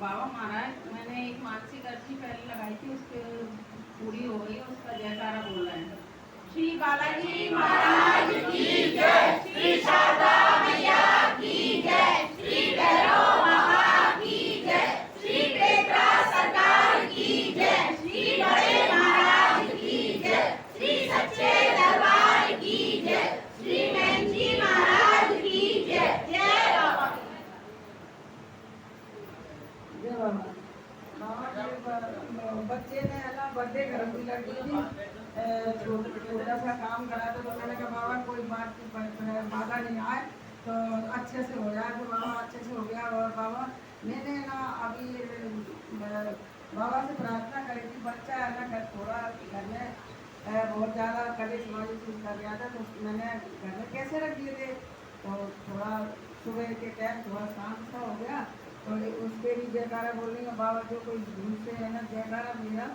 बाबा महाराज मैंने एक मानसिक अर्जी पहले लगाई थी, उसके पूरी हो गई, उसका जयकारा बोल रहे हैं। श्री बालाजी महाराज की जय, श्री शारदा मैया की जय, श्री भैरव बाबा की जय, श्री पेटरा सरकार की जय, श्री बड़े महाराज की जय, श्री सच्चे दरबार की जय, श्री मैंजी महाराज की जय। जय बाबा। जय बाबा। बच्चे ने है ना बर्थडे घर की लड़की थी, छोटा सा काम करा तो मैंने कहा बाबा कोई बात बाधा नहीं आए तो अच्छे से हो जाए, तो बाबा अच्छे से हो गया। और बाबा मैंने ना अभी बाबा से प्रार्थना करी थी, बच्चा है ना घर थोड़ा घर में बहुत ज़्यादा कलेश वाली चीज़ कर रहा था, तो मैंने घर में कैसे रख दिए थे, तो थोड़ा सुबह के टाइम थोड़ा शांत सा हो गया, तो उसके भी जयकारा बोलने का बाबा जो कोई भूल से है ना जयकारा मेरा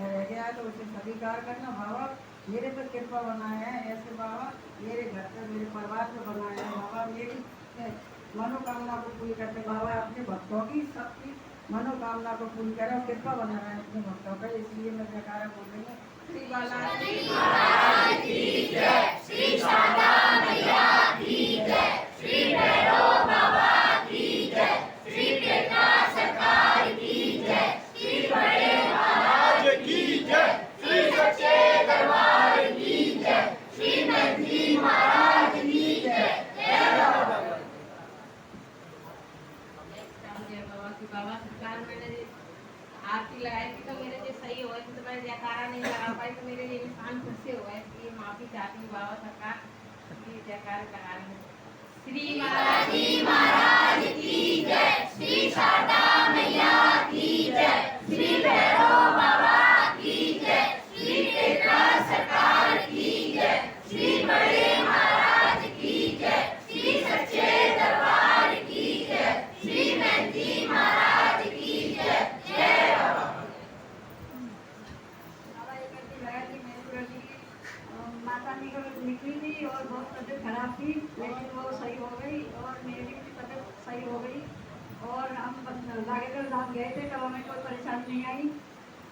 रह गया है तो उसे स्वीकार करना। बाबा मेरे पर कृपा बनाया है, ऐसे बाबा मेरे घर पर मेरे परिवार पर बनाया है। बाबा मेरी मनोकामना को पूरी करते बाबा अपने भक्तों की सबकी मनोकामना को पूरी करें और कृपा बना रहे हैं अपने भक्तों का, इसलिए मैं जयकारा बोल रही हूँ। श्री बालाजी महाराज की जय, श्री शारदा मैया की जय, श्री भैरव बाबा की जय, श्री पेटरा सरकार की जय, श्री बड़े महाराज की जय, श्री सच्चे दरबार की जय, श्री मैंजी महाराज की जय। जय बाबा। जय बाबा की। बाबा सरकार मैंने आरती लगाई थी तो मेरे लिए सही हुआ, तो मैं जयकारा नहीं लगा पाई, तो मेरे लिए इंसान खुद से हुआ है, इसलिए माफी चाहती हूँ बाबा सरकार, इसलिए जयकारा लगा रही हूँ। श्री बालाजी महाराज की जय, श्री शारदा मैया की जय, श्री भैरव बाबा की जय, श्री पेटरा सरकार की जय, श्री बड़े महाराज की जय, श्री सच्चे दरबार की जय, श्री मैंजी महाराज की जय। जय बाबा। माता निकली थी और बहुत तबीयत खराब थी, लेकिन वो सही हो गई और मेरी भी तबीयत सही हो गई और हम नागेश्वर धाम गए थे तब हमें कोई परेशानी नहीं आई,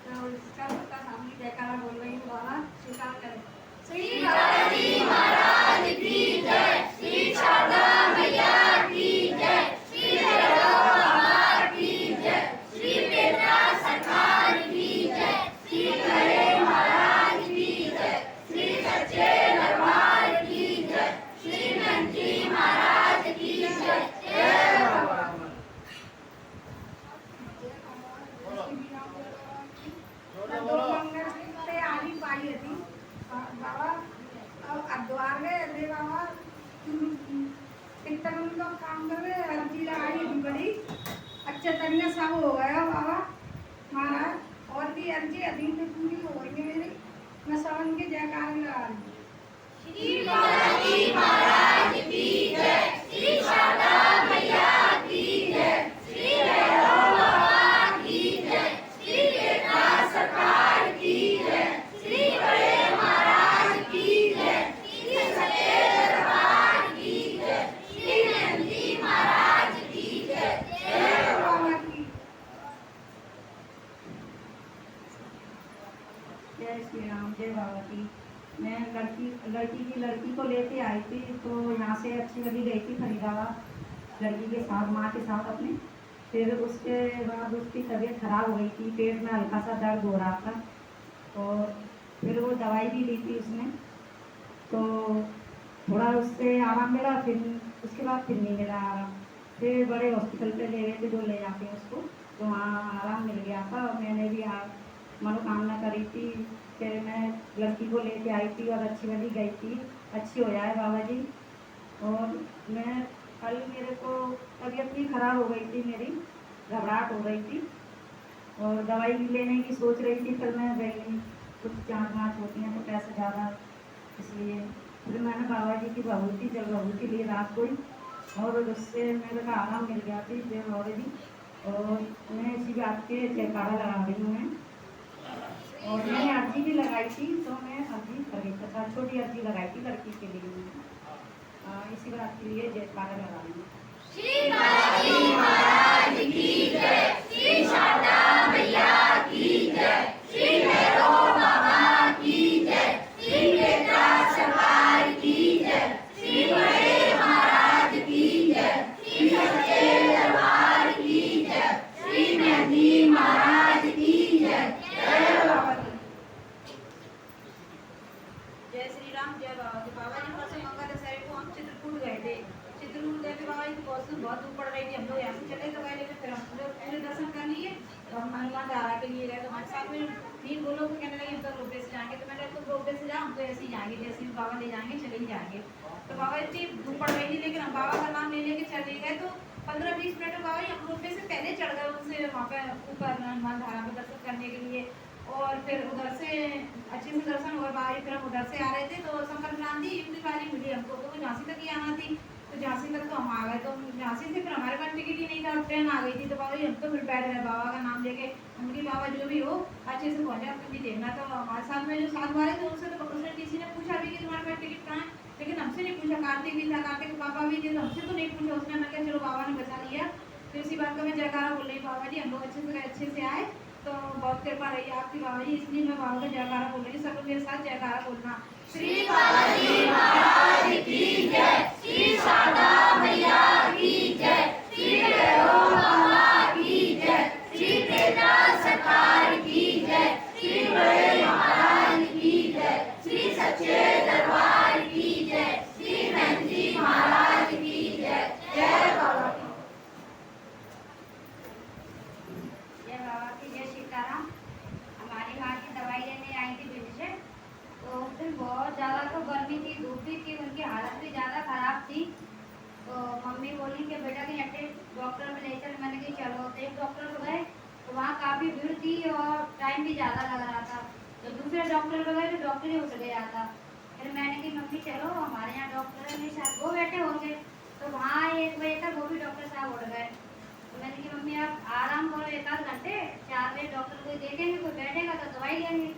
तो इसका सबका सामने जयकारा बोल रही हूँ। बाबा स्वीकार करें। श्री बालाजी महाराज की जय, श्री शारदा मैया की जय, श्री भैरव बाबा की जय, श्री पेटरा सरकार की जय, श्री बड़े महाराज की जय, श्री सच्चे दरबार की जय, श्री मैंजी महाराज की जय। जय बाबा। से आली पाई थी बाबा अब द्वार में रे बाबा कितना उनका काम कर रहे अर्जी लगाई थी बड़ी अच्छे तरीके सब हो गया बाबा महाराज, और भी अर्जी अभी से पूरी हो गई है मेरी, मैं सब उनके जयकार लगा रही हूँ। श्री बालाजी महाराज की जय, श्री शारदा मैया की जय, श्री भैरव बाबा की जय, श्री पेटरा सरकार की जय, श्री बड़े महाराज की जय, श्री सच्चे दरबार की जय, श्री मैंजी महाराज की जय। जय बाबा की। जय श्री राम। जय बाबा की। मैं लड़की को लेके आई थी, तो यहाँ से अच्छी लगी गई थी फरीदाबाद लड़की के साथ, माँ के साथ अपने। फिर उसके बाद उसकी तबीयत खराब हो गई थी, पेट में हल्का सा दर्द हो रहा था, और फिर वो दवाई भी ली थी उसने, तो थोड़ा उससे आराम मिला, फिर उसके बाद फिर नहीं मिला आराम। फिर बड़े हॉस्पिटल पे ले गए थे, जो ले जाते हैं उसको, तो वहाँ आराम मिल गया था। और मैंने भी मनोकामना करी थी, फिर मैं लड़की को लेके आई थी और अच्छी वाली गई थी, अच्छी हो जाए बाबा जी। और मैं कल मेरे को तबीयत भी खराब हो गई थी, मेरी घबराहट हो रही थी और दवाई भी लेने की सोच रही थी, फिर मैं गई नहीं, कुछ जाँच वाँच होती हैं तो पैसे ज़्यादा, इसलिए फिर मैंने बाबा जी की भभूति जल भभूति ली रात को ही, और उससे मेरे का आराम मिल गया थी जय बाबा जी। और मैं इसी बात के जयकारा लगा रही हूँ मैं, और मैंने अर्जी भी लगाई थी, तो मैं अर्जी कर रही था, छोटी अर्जी लगाई थी लड़की के लिए, इसी बात के लिए जयकारा लगा रही हूँ। श्री बालाजी महाराज की जय, श्री तो हम हनुमान धारा के लिए गए, तो हमारे साथ में 3 लोग तो कहने लगे हम तो रोपवे से जाएंगे, तो मैंने तुम रोपवे से जाओ, हम तो ऐसे ही जाएंगे, जैसे ही बाबा ले जाएंगे चले ही जाएंगे। तो बाबा इतनी धूप पड़ रही थी, लेकिन हम बाबा का नाम ले लेके चले गए। तो 15-20 मिनट में बाबा जी हम रोपवे से पहले चढ़ गए उनसे वहाँ पे ऊपर हनुमान धारा में दर्शन करने के लिए। और फिर उधर से अच्छे से दर्शन हुआ बाबा जी, फिर हम उधर से आ रहे थे तो शंकर क्रांति इतनी वाली मिली हमको, तो झांसी तक ही आना थी, तो झांसी तक तो हम आ गए। तो झांसी से फिर हमारे पास टिकट ही नहीं था, ट्रेन आ गई थी। तो बाबा जी हम तो फिर बैठ गए बाबा का नाम लेके, उनकी बाबा जो भी हो अच्छे से पहुंचे, आप भी देखना। तो हमारे साथ में जो साथ वाले थे उनसे तो उसने किसी ने पूछा भी कि तुम्हारे पास टिकट कहाँ है, लेकिन हमसे नहीं पूछा। कार्तिक भी था, कार्तिक के पापा भी थे, तो हमसे तो नहीं पूछा उसने। मैं कहा चलो बाबा ने बचा लिया। तो इसी बात का मैं जयकारा बोल रही बाबा जी हम लोग अच्छे से आए, तो बहुत कृपा रही आपकी बाबा जी, इसलिए मैं बाबा का जयकारा बोल रही हूँ। सब लोग मेरे साथ जयकारा बोलना। श्री बालाजी महाराज की जय, श्री शारदा मैया की जय, श्री भैरव बाबा की जय, श्री तेजा सरकार की जय, श्री बड़े महाराज की जय, श्री सच्चे दरबार की जय, श्री महंती महाराज की जय। जय बाबा की जय, बाबा की जय। सीताराम। हमारी माँ की दवाई लेने आई थी भिंड से, तो उस दिन बहुत ज़्यादा तो गर्मी थी, धूप भी थी, उनकी हालत भी ज़्यादा ख़राब थी। तो मम्मी बोली कि बेटा कहीं अट्टे डॉक्टर में ले चल। मैंने कहा चलो। तो एक डॉक्टर को गए, तो वहाँ काफ़ी भीड़ थी और टाइम भी ज़्यादा लग रहा था। तो दूसरे डॉक्टर को गए, तो डॉक्टर ही उठ गया था। फिर मैंने कहा मम्मी चलो, हमारे यहाँ डॉक्टर नहीं शायद वो बैठे होंगे। तो वहाँ 1 बजे तक वो भी डॉक्टर साहब उठ गए। तो मैंने कहा मम्मी आप आराम करो 1-8 घंटे, 4 बजे डॉक्टर कोई देखेंगे, कोई बैठेगा तो दवाई लेंगे।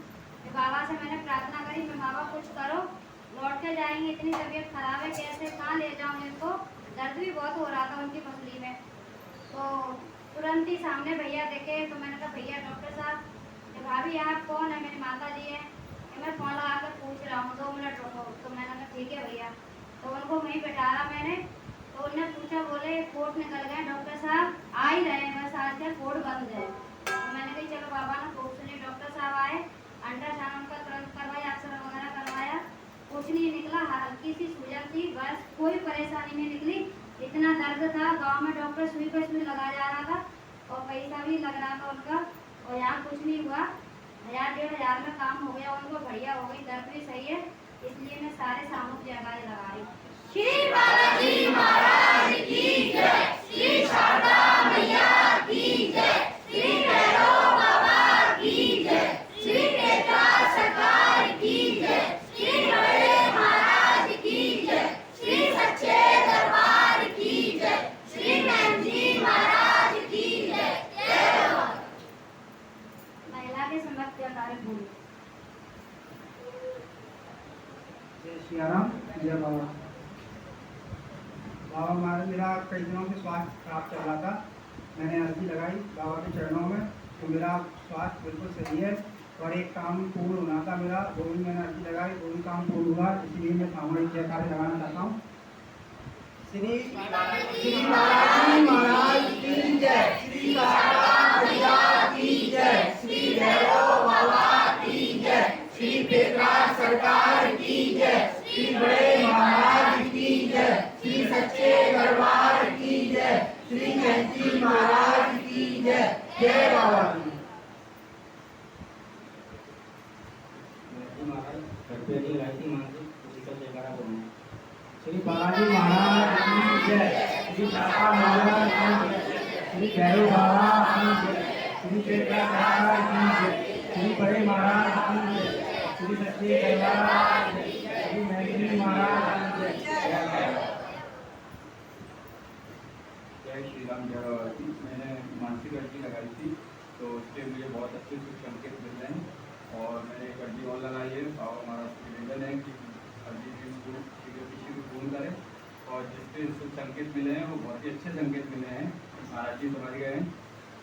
तो बाबा से मैंने प्रार्थना करी, मैं बाबा कुछ करो, लौट के जाएंगे, इतनी तबीयत खराब है, कैसे कहाँ ले जाऊँ इनको। दर्द भी बहुत हो रहा था उनकी पसली में। तो तुरंत ही सामने भैया देखे, तो मैंने कहा भैया डॉक्टर साहब। कि भाभी आप कौन है? मेरी माता जी है। कि मैं फ़ोन लगा कर पूछ रहा हूँ, 2 मिनट रुको। तो मैंने कहा ठीक है भैया। तो उनको वहीं बैठाया मैंने। तो उन्होंने पूछा, बोले कोर्ट निकल गए डॉक्टर साहब, आ ही रहे हैं बस, आज का कोर्ट बंद है। तो मैंने कहा चलो बाबा ने कोर्ट सुनी। डॉक्टर साहब आए, अल्ट्रासाउंड उनका तुरंत करवाया, एक्सरे वगैरह करवाया, कुछ नहीं निकला, हल्की सी सूजन थी, बस कोई परेशानी नहीं निकली। इतना दर्द था, गांव में डॉक्टर सुई पे सुई लगा जा रहा था और पैसा भी लग रहा था उनका, और यहाँ कुछ नहीं हुआ। 1000-1500 में काम हो गया उनको, बढ़िया हो गई, दर्द भी सही है। इसलिए मैं सारे सामूहिक जयकारे लगा रही। श्री बालाजी महाराज की जय, श्री शारदा मैया की जय, श्री भैरव बाबा की जय, श्री तेजा सरकार की जय, श्री बड़े महाराज की जय, श्री सच्चे दरबार की जय, श्री महंती महाराज की जय। जय बाबा। महिला के समस्त जयकारे बोलो। जय श्री राम। जय बाबा। बाबा मेरा कई दिनों से स्वास्थ्य खराब चल रहा था। मैंने अर्जी लगाई बाबा के चरणों में, तो मेरा स्वास्थ्य बिल्कुल सही है और एक काम पूर्ण होना था मेरा, वो भी मैंने अर्जी लगाई, वो भी काम पूर्ण हुआ। इसलिए मैं सामूहिक जयकारे लगाना चाहता हूँ। श्री बालाजी महाराज की जय, श्री शारदा मैया की जय, श्री भैरव बाबा की जय, श्री तेजा सरकार की जय, श्री बड़े महाराज की जय, श्री सच्चे दरबार की जय, श्री महंती महाराज की जय। जय बाबा की। श्री बालाजी महाराज की जय, श्री शारदा महाराज की जय, श्री भैरव बाबा की जय, श्री तेजा सरकार की जय, श्री बड़े महाराज की जय, श्री सच्चे दरबार की जय, श्री महंती महाराज की जय। जय श्री राम। जय बाबा की। मैंने मानसिक अर्जी लगाई थी, तो उसके मुझे बहुत अच्छे शुभ संकेत मिल रहे हैं और मैंने एक अर्जी और लगाई है। बाबा महाराज की निवेदन है कि अर्जी किसी को फोन करें और जिसके शुभ संकेत मिले हैं वो बहुत ही अच्छे संकेत मिले हैं, महाराज जी समझ गए हैं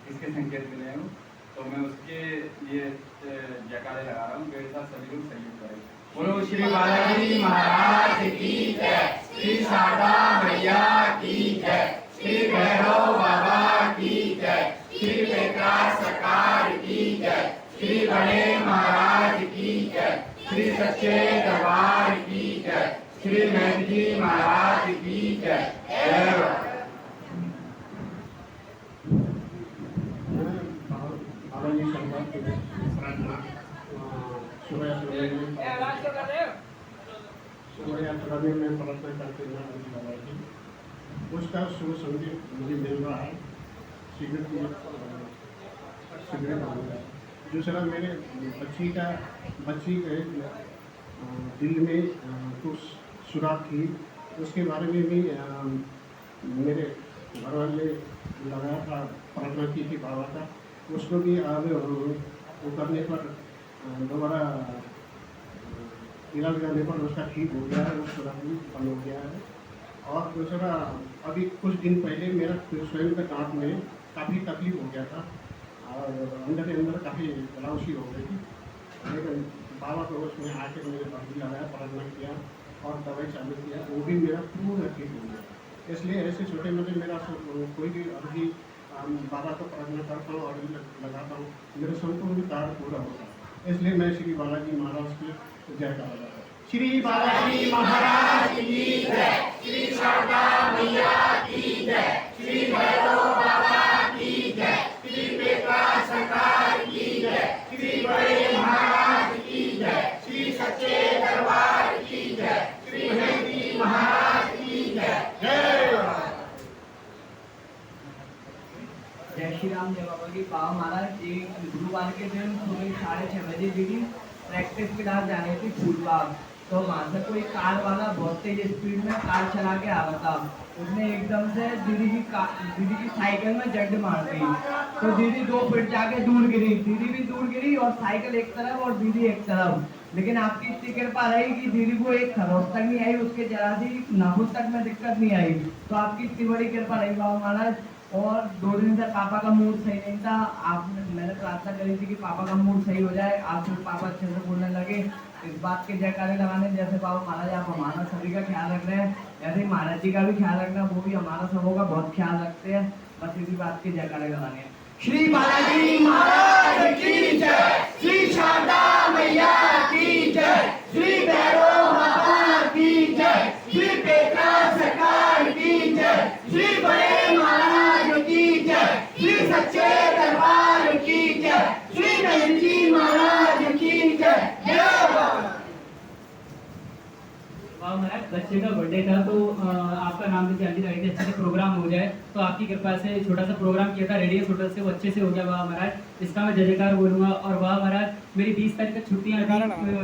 किसके संकेत मिले हैं वो, तो मैं उसके लिए जयकारे लगा रहा हूँ। मेरे साथ सभी लोग सहयोग करें। बोलो श्री बालाजी महाराज की जय, श्री शारदा मैया की जय, श्री भैरव बाबा की जय, श्री तेजा सरकार की जय, श्री बड़े महाराज की जय, श्री सच्चे दरबार की जय, श्री महंती महाराज की जय। जय बाबा। पूरी शरूआत प्रार्थना सुबह यात्रा में प्रार्थना करते हुए अर्जी लगाई थी। उसका शुभ संदेश मुझे मिल रहा है, शीघ्र होगा। दूसरा, मेरे बच्ची के दिल में कुछ सुराख थी, उसके बारे में भी मेरे घर वाले लगाया था, प्रार्थना की थी बाबा का, उसको भी आगे वो करने पर दोबारा इलाज करने पर उसका ठीक हो गया है, उस सुराख भी बंद हो गया है। और दूसरा, अभी कुछ दिन पहले मेरा स्वयं के दांत में काफ़ी तकलीफ हो गया था और अंदर के अंदर काफ़ी गलाउसी हो गई थी, लेकिन बाबा को उसमें आके मेरे बर्दी लगाया, प्रार्थना किया और दवाई चालू किया, वो भी मेरा पूरा ठीक हो गया। इसलिए ऐसे छोटे मोटे मेरा कोई भी अर्जी बाबा को प्रार्थना करता हूँ और लगाता हूँ, मेरा संपूर्ण कार्य पूरा होता है। इसलिए मैं श्री बालाजी महाराज की जय कहा। श्री बालाजी महाराज की जय, श्री शारदा मैया की जय, श्री भैरव बाबा की जय, श्री बेटा सरकार की जय, श्री बड़े महाराज की जय, श्री सच्चे दरबार की जय, श्री हरि महाराज की जय। जय श्री राम, जय बाबा की। बाबा महाराज एक गुरुवार के दिन सुबह 6:30 बजे दीदी प्रैक्टिस क्लास जानी थी फूलबाग, तो वहाँ से कोई कार वाला बहुत तेज स्पीड में कार चला के आ रहा था। उसने एकदम से दीदी की साइकिल में जड़ मार दी, तो दीदी 2 फीट जाके दूर गिरी, दीदी भी दूर गिरी और साइकिल एक तरफ और दीदी एक तरफ। लेकिन आपकी इतनी कृपा रही कि दीदी को एक खरोच तक नहीं आई, उसके जरा सी नाखून तक में दिक्कत नहीं आई, तो आपकी इतनी बड़ी कृपा रही बाबा महाराज। और 2 दिन से पापा का मूड सही नहीं था, मैंने प्रार्थना करी थी कि पापा का मूड सही हो जाए, आज फिर पापा अच्छे से बोलने लगे। इस बात के जयकारे लगाने, जैसे बाबा महाराज आप हमारा सभी का ख्याल रख रहे हैं, ऐसे ही महाराज जी का भी ख्याल रखना, वो भी हमारा सबों का बहुत ख्याल रखते हैं। बस इसी बात के जयकारे लगाने हैं। श्री बालाजी महाराज की जय, श्री शारदा मैया की जय, श्री भैरव बाबा की जय, श्री बेटा सरकार की जय, श्री बड़े महाराज की जय, श्री सच्चे दरबार की जय, श्री गणेश जी महाराज की जय। महाराज बच्चे का बर्थडे था, तो आपका नाम भी जल्दी लगी थी, अच्छे से प्रोग्राम हो जाए, तो आपकी कृपा से छोटा सा प्रोग्राम किया था रेडियो शूटर से, वो अच्छे से हो गया बाबा महाराज। इसका मैं जय जयकार बोलूँगा। और बाबा महाराज मेरी 20 तारीख तक छुट्टियाँ थी,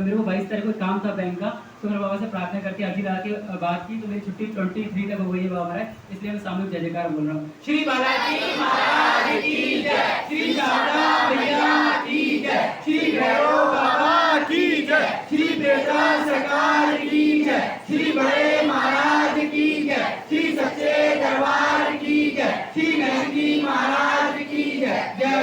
मेरे को 22 तारीख को काम था बैंक का, तो मैंने बाबा से प्रार्थना करके आज ही लगा के बात की, तो मेरी छुट्टी 23 तक हो गई है बाबा महाराज, इसलिए मैं सामूहिक जय जयकार बोल रहा हूँ। श्री बालाजी महाराज की जय, श्री शारदा मैया की जय, श्री भैरव बाबा की जय, श्री बेटा सरकार की जय, श्री बड़े महाराज की जय, श्री सच्चे दरबार की जय, श्री गणेश जी महाराज की जय। जय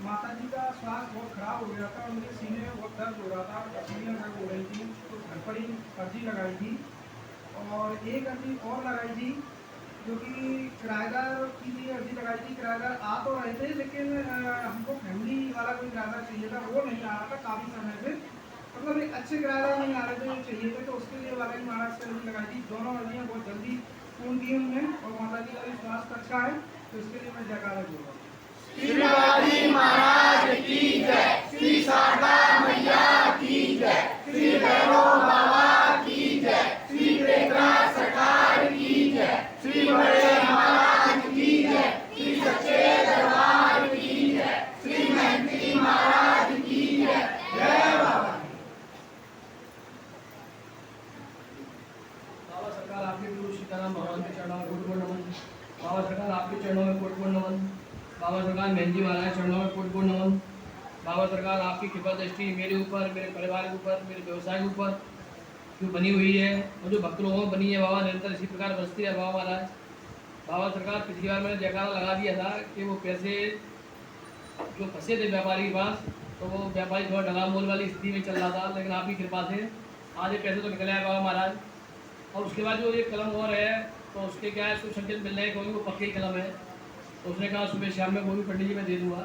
माता जी का स्वास्थ्य बहुत खराब हो गया था और मुझे सीने में बहुत दर्द हो रहा था, पसीने दर्द हो रही थी, तो घर पर ही अर्जी लगाई थी। और एक अर्जी और लगाई थी जो कि किराएदार की लिए अर्जी लगाई थी। किराएदार आ तो रहे थे, लेकिन हमको फैमिली वाला कोई किराएदार चाहिए था, वो नहीं आ रहा था काफ़ी समय से, मतलब एक अच्छे किराएदार नहीं आ रहे थे, चाहिए थे, तो उसके लिए बालाजी महाराज से अर्जी लगाई थी। दोनों अर्जियाँ बहुत जल्दी पूर्ण की हमने और माता जी का भी स्वास्थ्य अच्छा है, तो इसके लिए मैं जयकारा बोल रहा हूँ। श्री बालाजी महाराज की जय, श्री शारदा मैया की जय, श्री भैरव बाबा की जय, श्री बेटा सरकार की जय, श्री बड़े महाराज की जय, श्री सच्चे दरबार की जय, श्री महंती महाराज की जय। जय बाबा। बाबा सरकार आपके गुरु सीताराम भगवान के चरणों में कोटि नमन। बाबा सरकार आपके चरणों में कोटि नमन। बाबा सरकार मेहंदी महाराज चरणों में कोटि नमन। बाबा सरकार आपकी कृपा दृष्टि मेरे ऊपर, मेरे परिवार के ऊपर, मेरे व्यवसाय के ऊपर जो बनी हुई है और जो भक्त लोगों में बनी है बाबा, निरंतर इसी प्रकार बसती है बाबा महाराज। बाबा सरकार पिछली बार मैंने जयकारा लगा दिया था कि वो पैसे जो फंसे थे व्यापारी के पास, तो वो व्यापारी थोड़ा डगा मोल वाली स्थिति में चल रहा था, लेकिन आपकी कृपा से आज ये पैसे तो निकले हैं बाबा महाराज। और उसके बाद जो ये कलम और है, तो उसके क्या है, कुछ संकेत मिल रहे हैं, क्योंकि वो पक्की कलम है, तो उसने कहा सुबह शाम में वो भी पंडित जी में दे दूँगा।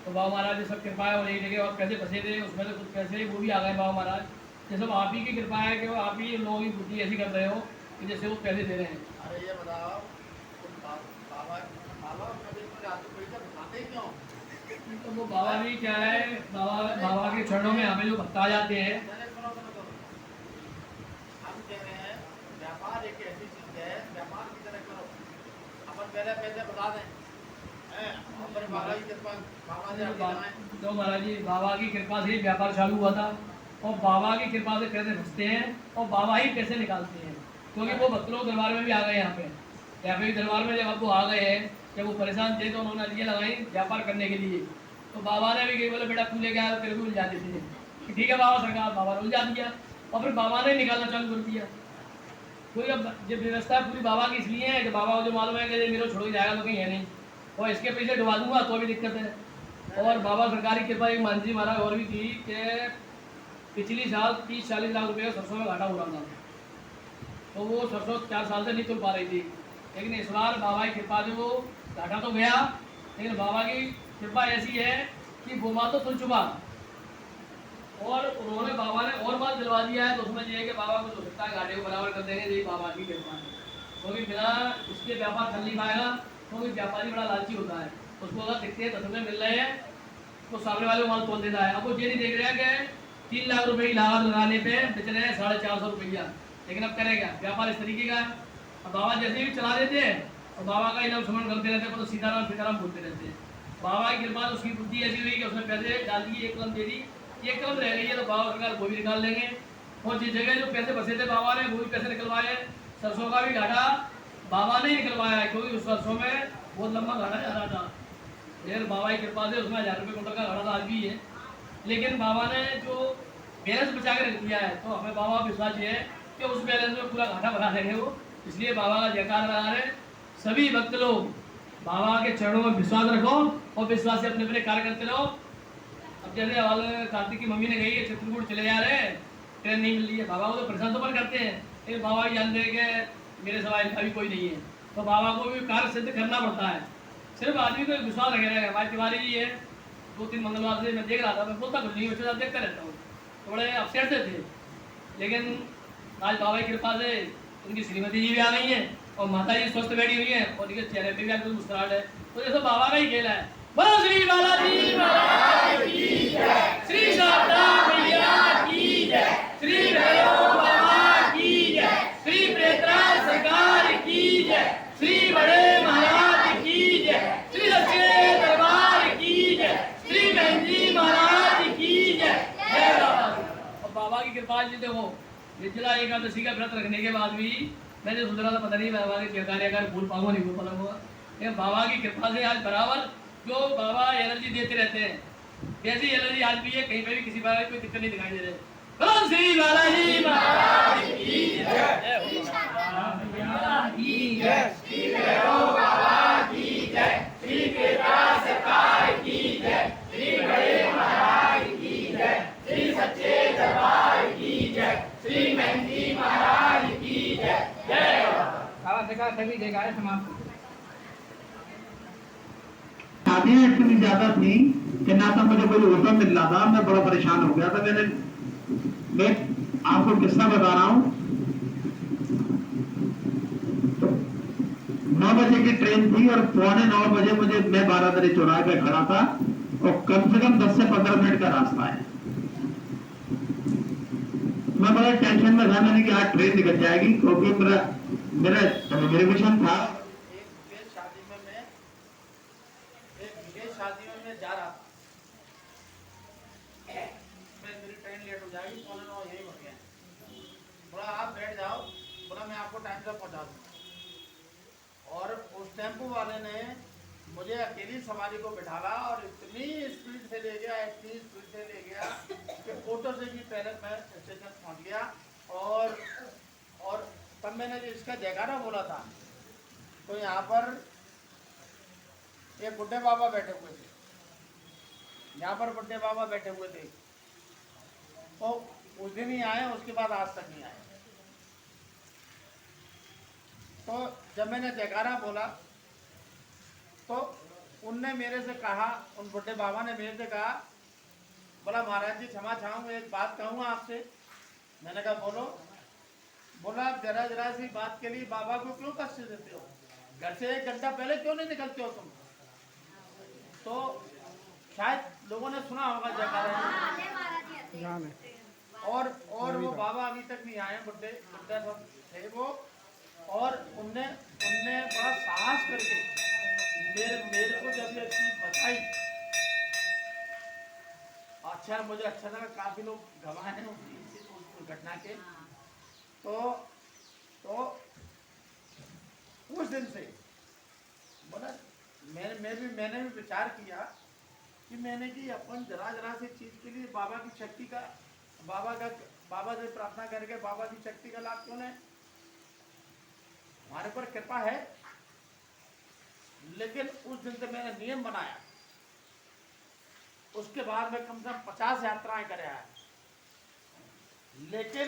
तो बाबा महाराज ये सब कृपा है। और एक जगह और पैसे फंसे थे, उसमें तो कुछ पैसे वो भी आ गए बाबा महाराज। ये सब आप ही की कृपा है कि वो आप ही लोगों की बुद्धि ऐसी कर रहे हो कि जैसे वो पैसे दे रहे हैं। अरे ये बताओ, तो वो बाबा भी क्या है, बाबा के चरणों में हमें जो भक्त आ जाते हैं, हम कह रहे हैं व्यापार एक ऐसी चीज है, व्यापार की तरह करो, अपन पहले पैसे बता दें, बाबा की कृपा, बाबा ने तो महाराज जी बाबा की कृपा से ही व्यापार चालू हुआ था, और बाबा की कृपा से पैसे फंसते हैं और बाबा ही पैसे निकालते हैं, क्योंकि वो भक्त लोग दरबार में भी आ गए यहाँ पे दरबार में जब अब वो आ गए हैं, जब वो परेशान थे तो उन्होंने अर्जियाँ लगाई व्यापार करने के लिए, तो बाबा ने भी कही बोले बेटा तू लेके आया तेरे को उलझा देते थे, ठीक है बाबा सरकार, बाबा ने उलझा दिया और फिर बाबा ने निकालना चालू कर दिया। कोई अब जब व्यवस्था पूरी बाबा की इसलिए है कि बाबा को जो मालूम है कि मेरे को छोड़ के जाएगा तो कहीं है नहीं, और इसके पीछे डुबा दूंगा तो भी दिक्कत है। और बाबा सरकारी कृपा एक मान जी महाराज और भी थी कि पिछली साल 30-40 लाख रुपये का सरसों में घाटा हो रहा था, तो वो सरसों 4 साल से नहीं तुल पा रही थी, लेकिन इस बार बाबा की कृपा से वो घाटा तो गया, लेकिन बाबा की कृपा ऐसी है कि वो बात तो तुल चुका, और उन्होंने बाबा ने और बात दिलवा दिया है, तो उसमें ये है कि बाबा को जो सकता है घाटे को बराबर कर देंगे, यही बाबा की कृपा है, क्योंकि बिना इसके व्यापार चल नहीं पाएगा, क्योंकि व्यापारी बड़ा लालची होता है, उसको अगर दिखते हैं 10 रुपये मिल रहे हैं तो सामने वाले को माल तोड़ देता है। अब वो ये नहीं देख रहा है कि 3 लाख रुपए की लागत लगाने पे बेच रहे हैं 450 रुपया, लेकिन अब करेगा व्यापार इस तरीके का है। अब बाबा जैसे भी चला देते हैं और बाबा का इनाम स्मरण करते रहते हैं, तो सीताराम सीताराम बोलते रहते हैं। बाबा की कृपा उसकी बुद्धि ऐसी हुई कि उसने पैसे डाल दिए, 1 कलम दे दी, 1 कलम रह गई है तो बाबा सरकार वो भी निकाल लेंगे, और जिस जगह जो पैसे बचे थे बाबा ने वो भी पैसे निकलवाए। सरसों का भी घाटा बाबा ने निकलवाया है, क्योंकि उस सरसों में बहुत लंबा घाटा जा रहा था, लेकिन बाबा की कृपा से उसमें 1000 रुपये कुंटल का घाटा तो आज भी है, लेकिन बाबा ने जो बैलेंस बचा के रख दिया है, तो हमें बाबा विश्वास ये है कि उस बैलेंस में पूरा घाटा बना देंगे वो, इसलिए बाबा का जयकार लगा रहे सभी भक्त लोग। बाबा के चरणों में विश्वास रखो और विश्वास से अपने अपने कार्य करते रहो। अब जैसे हवाल कार्तिक की मम्मी ने कही है चित्रकूट चले जा रहे हैं, ट्रेन नहीं मिल रही है, बाबा को तो परेशान तो करते हैं, लेकिन बाबा भी जानते हैं कि मेरे सवाल अभी कोई नहीं है, तो बाबा को भी कार्य सिद्ध करना पड़ता है। सिर्फ आदमी को विश्वास रखेगा। हमारे तिवारी जी है, 2-3 मंगलवार से मैं देख रहा था, मैं बोलता कुछ नहीं, वैसे देखता रहता हूँ, थोड़े अपसेट से थे, लेकिन आज बाबा की कृपा से उनकी श्रीमती जी भी आ गई हैं और माता जी स्वस्थ बैठी हुई है, और उनके चेहरे पे भी आजकल मुस्कुराहट है, तो जैसे बाबा का ही खेल है। बोलो श्री बालाजी महाराज की जय, श्री शारदा मैया की जय, श्री भैरव बाबा की जय, श्री प्रेतराज सरकार की जय, श्री बड़े महाराज की जय, श्री सच्चे दरबार की जय, श्री बहनजी महाराज की जय, जय बाबा। और बाबा की कृपा जी देखो, निर्जला एकादशी का व्रत रखने के बाद भी मैंने सोच रहा था पता नहीं बाबा के कार्य भूल पाऊंगा नहीं भूल पाऊंगा, लेकिन बाबा की कृपा से आज बराबर जो बाबा एनर्जी देते रहते हैं वैसी एनर्जी आज भी है, कहीं पे भी किसी बार कोई दिक्कत नहीं दिखाई दे रहे। बोलो श्री बालाजी महाराज की जय, श्री भैरव बाबा की जय, श्री प्रेतराज सरकार की जय, श्री बड़े महाराज की जय, श्री सच्चे दरबार की जय, श्री मेहंदी महाराज की जय, जय बाबा। सभी जगह समाप्त। शादियाँ इतनी ज्यादा थी कि ना तो मुझे कोई ऑटो मिल रहा था, मैं बड़ा परेशान हो गया था। मैं आपको किस्सा बता रहा हूँ, तो 9 बजे की ट्रेन थी और 8:45 बजे मैं 12 चौराहे पे खड़ा था, और कम से कम 10 से 15 मिनट का रास्ता है। मैं बड़ा टेंशन में था, मैंने कि आज ट्रेन निकल जाएगी, क्योंकि मेरा रिजर्वेशन था। शादी में मैं जा रहा था, मेरी ट्रेन लेट हो जाएगी, 8:45 यही हो गया। बोला आप बैठ जाओ, बोला मैं आपको टाइम से पहुंचा दूंगा। और उस टेम्पो वाले ने मुझे अकेली सवारी को बिठाला और इतनी स्पीड से ले गया, इतनी स्पीड से ले गया कि ऑटो से भी पहले मैं स्टेशन पहुंच गया। और तब मैंने इसका जयकारा बोला था, तो यहाँ पर ये बुड्ढे बाबा बैठे हुए थे, यहाँ पर बुड्ढे बाबा बैठे हुए थे, तो उस दिन ही आए, उसके बाद आज तक नहीं आए। तो जब मैंने जयकारा बोला तो उनने मेरे से कहा, उन बुड्ढे बाबा ने मेरे से कहा, बोला महाराज जी क्षमा चाहूँगा, एक बात कहूँगा आपसे। मैंने कहा बोलो। बोला जरा सी बात के लिए बाबा को क्यों कष्ट देते हो? घर से 1 घंटा पहले क्यों नहीं निकलते हो तुम? तो शायद लोगों ने सुना होगा जयकारा। और वो बाबा अभी तक नहीं आए, बुड्ढे बुड्ढे सब थे वो, और उनने बड़ा साहस करके मेरे को जब ये चीज बताई, अच्छा मुझे अच्छा लगा। काफी लोग गवाह हैं उस घटना के। तो उस दिन से बोला मैंने भी विचार किया कि मैंने कि अपन जरा से चीज के लिए बाबा की शक्ति का बाबा से प्रार्थना करके बाबा की शक्ति का लाभ क्यों नहीं? हमारे पर कृपा है। लेकिन उस दिन से मैंने नियम बनाया, उसके बाद में कम से कम 50 यात्राएं कर आया। लेकिन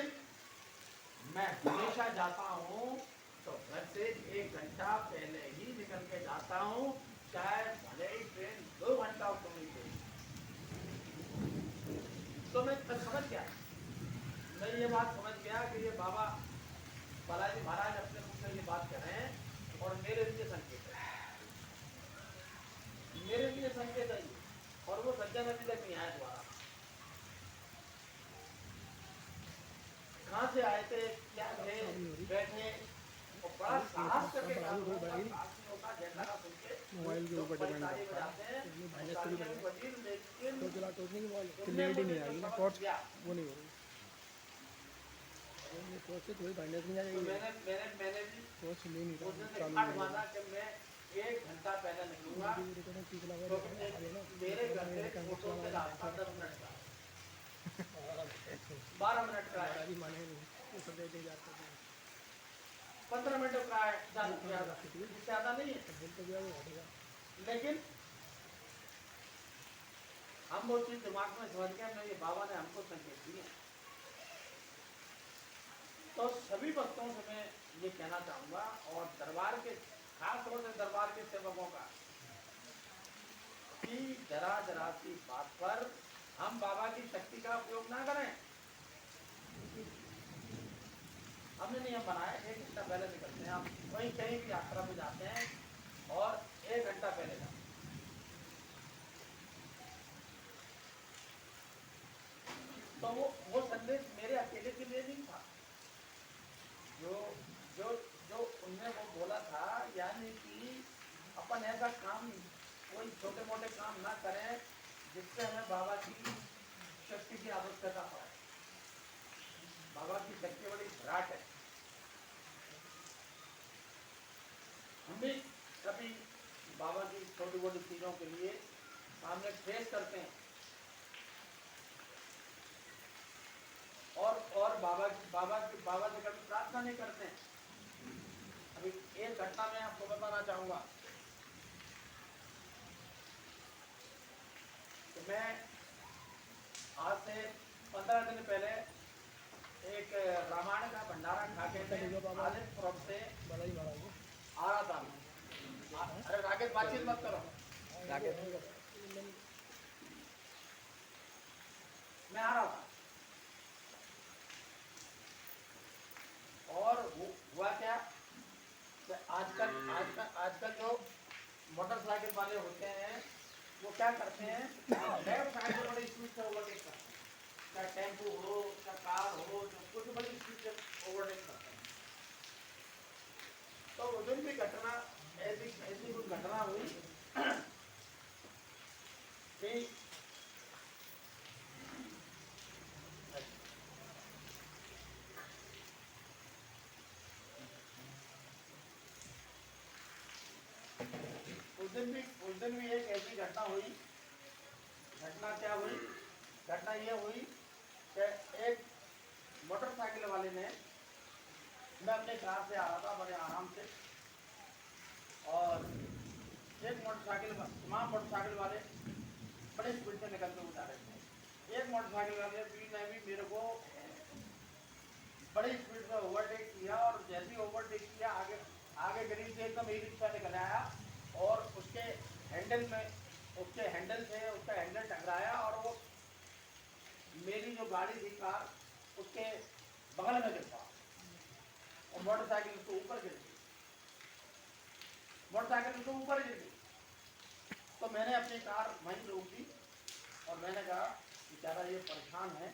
मैं हमेशा जाता हूँ तो घर से 1 घंटा पहले ही निकल के जाता हूँ, चाहे भले ही ट्रेन 2 घंटा उतरनी चाहिए। तो मैं समझ गया, मैं ये बात समझ गया कि ये बाबा बालाजी महाराज अपने मुख से ये बात कह रहे हैं और मेरे लिए संकेत है, मेरे लिए संकेत है। और वो सज्जन अभी तक नहीं आया दोबारा। कहाँ से आए थे, क्या थे, बैठे और बड़ा साहस करके मोबाइल के ऊपर डिपेंड करता है। तो चला टोचने की मोबाइल क्लियरिटी नहीं आएगी ना, टॉर्च वो नहीं हो रही, टॉर्च से थोड़ी ब्राइटनेस नहीं आएगी। मैंने भी टॉर्च ले नहीं रहा कि मैं 1 घंटा पहले निकलूंगा। मेरे घर से फोटो से रास्ता 10 मिनट का 12 मिनट का है, 15 मिनट का है, ज्यादा नहीं है। लेकिन हम वो चीज दिमाग में समझ गए, मैं ये बाबा ने हमको संकेत दिए। तो सभी भक्तों से मैं ये कहना चाहूंगा, और दरबार के खास तौर से दरबार के सेवकों का, कि जरा सी बात पर हम बाबा की शक्ति का उपयोग ना करें। हमने नियम बनाया 1 घंटा पहले निकलते हैं, हम वहीं कहीं भी यात्रा पे जाते हैं और 1 घंटा पहले जाते हैं। तो वो संदेश मेरे अकेले के लिए नहीं था, जो उनने वो बोला था, यानी कि अपन ऐसा काम कोई छोटे मोटे काम ना करें जिससे हमें बाबा की शक्ति की आवश्यकता पड़े। बाबा की शक्ति बड़ी विराट है। हम भी कभी बाबा की छोटी मोटी चीजों के लिए सामने फेस करते हैं, और बाबा से कभी प्रार्थना नहीं करते हैं। अभी एक घटना मैं आपको बताना चाहूंगा कि मैं आज से 15 दिन पहले एक रामायण का भंडारा खा के आदित्यपुर से आ रहा था। अरे राकेश बातचीत मत करो, मैं आ रहा था और हुआ क्या, आजकल जो मोटरसाइकिल वाले होते हैं वो क्या करते हैं, लेफ्ट साइड में बड़ी स्पीड से ओवरटेक करते हैं, चाहे टेम्पो हो चाहे कार हो, कुछ बड़ी स्पीड से ओवरटेक करते हैं। तो उस दिन भी घटना ऐसी कुछ घटना हुई कि उस दिन भी एक ऐसी घटना हुई। घटना क्या हुई? घटना ये हुई कि एक मोटरसाइकिल वाले ने, मैं अपने कार से आ रहा था बड़े आराम से, और एक मोटरसाइकिल वाले बड़े स्पीड से निकल के उठा रहे थे। एक मोटरसाइकिल वाले ने भी मेरे को बड़ी स्पीड से ओवरटेक किया, और जैसे ही ओवरटेक किया आगे गरीब से एकदम ई रिक्शा निकल आया और उसके हैंडल से उसका हैंडल टकराया और वो मेरी जो गाड़ी थी कार उसके बगल में गिर पड़ा और मोटरसाइकिल उसके ऊपर गिर गई। तो ऊपर गिर गई। तो मैंने अपनी कार वहीं रोक दी और मैंने कहा बेचारा ये परेशान है।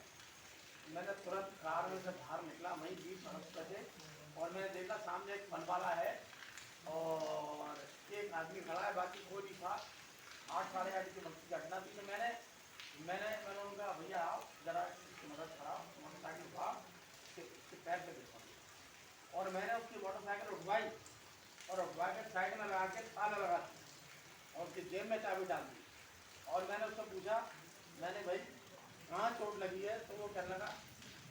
मैंने तुरंत कार में से बाहर निकला, वहीं बीच सड़क पर से, और मैंने देखा सामने एक फल वाला है और एक आदमी खड़ा है, बाकी कोई नहीं था। 8 साढ़े 8 की वक्त की घटना थी। तो मैंने उनका भैया आओ जरा इसकी मदद कराओ, मोटरसाइकिल उठा इसके पैर पे देखा और मैंने उसकी मोटरसाइकिल उठवाई और उठवा के साइड में लगा के ताला लगा दिया और उसकी जेब में चाबी डाल दी। और मैंने उससे पूछा, मैंने भाई कहाँ चोट लगी है? तो वो कहने लगा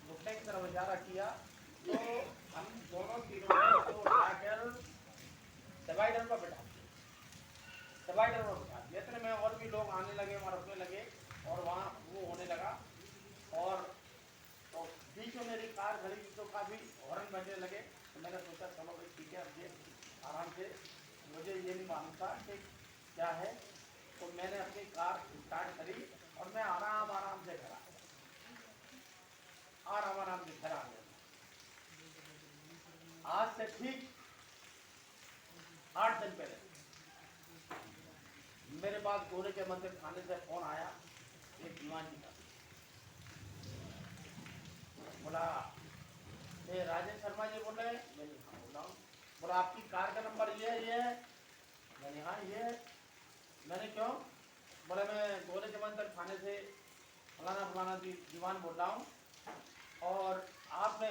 घुटने की तरफ इशारा किया। तो हम दोनों तीनों को उठाकर डिवाइडर पर बैठा दिया, डिवाइडर पर बैठा दिया। इतने में और भी लोग आने लगे, वहाँ रुकने लगे और वहाँ वो होने लगा। और तो बीच में मेरी कार खड़ी थी तो काफ़ी हॉर्न बजने लगे। तो मैंने सोचा चलो भाई ठीक है, अब ये आराम से, मुझे ये नहीं मालूम था कि क्या है। तो मैंने अपनी कार स्टार्ट करी और मैं आराम से खड़ा, आराम से खड़ा गया। आज से ठीक 8 दिन पहले मेरे पास गोरे के मंदिर थाने से फोन आया एक दीवान जी का। बोला ये राजेश शर्मा जी बोल रहे हैं? मैंने हाँ बोला हूँ। बोला आपकी कार का नंबर ये है? मैंने हाँ ये है। मैंने क्यों? बोले मैं गोरे के मंदिर थाने से फलाना दीवान बोल रहा हूँ और आपने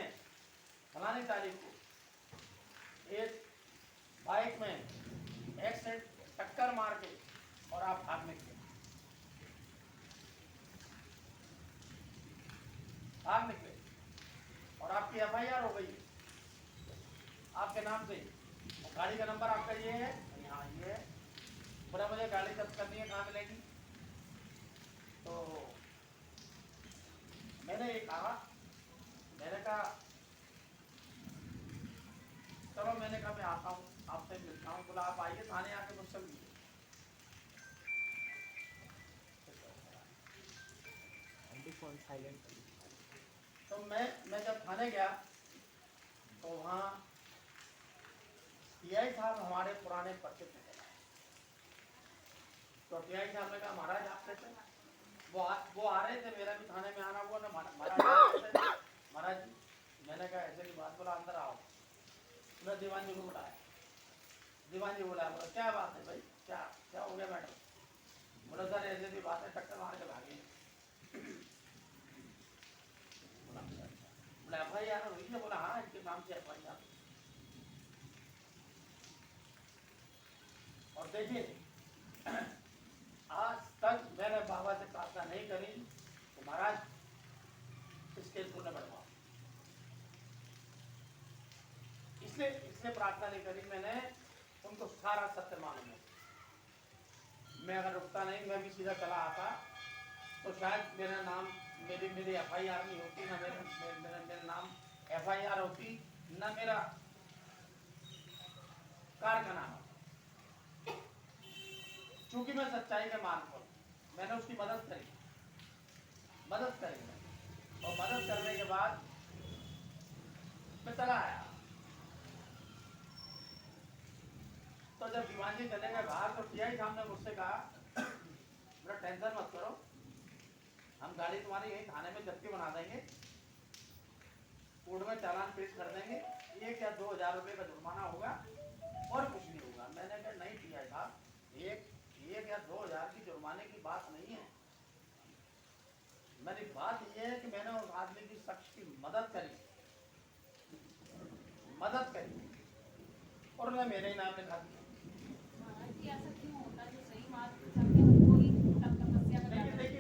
फलानी तारीख को एक बाइक में एक्सीडेंट टक्कर मार के और आप भाग निकले और आपकी FIR हो गई आपके नाम से। गाड़ी का नंबर आपका ये है? हाँ ये है। बोला मुझे गाड़ी जब्त करनी है, कहाँ मिलेगी? तो मैंने ये कहा, मैंने कहा चलो, मैंने कहा मैं आता हूँ, आपसे मिलता हूँ। बोला आप आइए थाने आके मुझसे मिलिए। तो मैं जब थाने गया तो वहाँ TI साहब हमारे पुराने परिचित थे। तो TI साहब ने कहा महाराज आप कैसे? वो आ रहे थे, मेरा भी थाने में आना हुआ ना। महाराज जी, मैंने कहा ऐसे की बात। बोला अंदर आओ। मैं दीवान जी को बुलाया। दीवान जी बुलाया। बोला क्या बात है भाई, क्या हो गया मैडम? बोला सर ऐसे भी बात है, टक्कर मार के भागे। बोला FIR हुई है? बोला हाँ इनके नाम से FIR। और देखिए आज तक मैंने बाबा से प्रार्थना नहीं करी कि महाराज इस केस को न बढ़वाओ। इसलिए प्रार्थना नहीं करी, मैंने उनको सारा सत्य मालूम है। मैं अगर रुकता नहीं, मैं भी सीधा चला आता तो शायद मेरा नाम मेरी FIR नहीं होती, ना मेरा नाम FIR होती, ना मेरा कार का नाम। क्योंकि मैं सच्चाई के मार्ग पर, मैंने उसकी मदद करी और मदद करने के बाद मैं चला आया। तो जब दीवान जी चले गए बाहर तो TI साहब ने मुझसे कहा मेरा टेंशन मत करो, हम गाड़ी तुम्हारी यही थाने में जब्ती बना देंगे, कोर्ट में चालान पेश कर देंगे, 1 या 2 हज़ार रुपये का जुर्माना होगा और कुछ नहीं होगा। मैंने कहा नहीं TI साहब, 1 या 2 हज़ार की जुर्माने की बात नहीं है। मेरी बात यह है कि मैंने उस आदमी की शख्स की मदद करी और उन्हें मेरे ही नाम लिखा दिया। ऐसा क्यों होता है? जो सही मार्ग पर चलते हैं उनको ही तपस्या करना।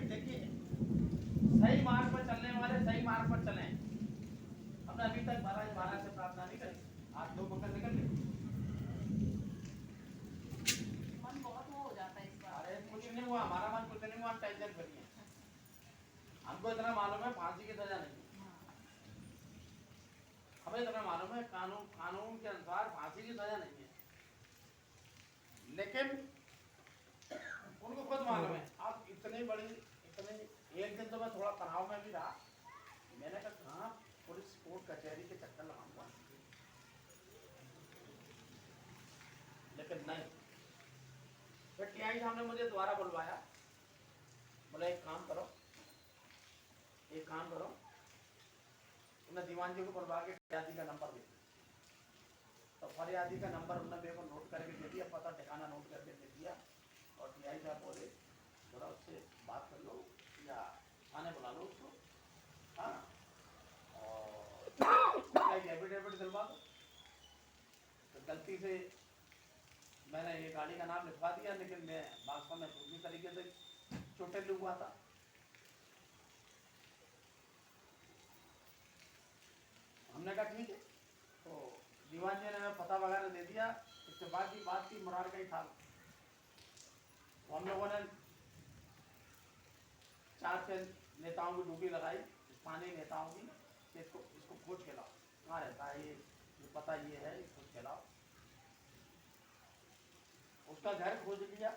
देखिए सही मार्ग पर चलने वाले सही मार्ग पर चलें। हमने अभी तक महाराज से प्रार्थना नहीं करी, आज 2 बकर निकल गए। मन बहुत वो हो जाता है इस बार। अरे कुछ नहीं हुआ, हमारा मन कुछ नहीं हुआ, टेंशन फ्री है। हमको इतना मालूम है फांसी की सजा नहीं, हमें इतना मालूम है कानून के अनुसार फांसी की सजा नहीं है। लेकिन उनको खुद मालूम है। आप इतने एक दिन तो मैं थोड़ा तनाव में भी रहा। मैंने कहा कहाँ पुलिस कोर्ट कचहरी के चक्कर लगाऊंगा, लेकिन नहीं, टीआई साहब ने मुझे दोबारा बुलवाया, बोला एक काम करो उन्हें दीवान जी को बुलवा के फरियादी का नंबर दे दिया। तो फरियादी का नंबर उन्होंने मेरे को नोट करके दे दिया, पता ठिकाना नोट करके दे दिया। और टीआई साहब बोले थोड़ा उससे बात कर लो या थाने बुला लो उसको, हाँ, और एफिडेविट दिलवा दो। तो गलती से मैंने ये गाड़ी का नाम लिखवा दिया, लेकिन मैं वास्तव में दूसरी तरीके से चोटेल हुआ था। हमने कहा ठीक है, तो दीवान जी ने हमें पता वगैरह दे दिया। इसके बाद की बात की मुरार का ही था। तो हम लोगों ने 4-6 नेताओं की ड्यूटी लगाई, स्थानीय नेताओं की, कि इसको खोज के लाओ, कहाँ रहता है ये पता ये है, खोज के लाओ। उसका घर खोज लिया।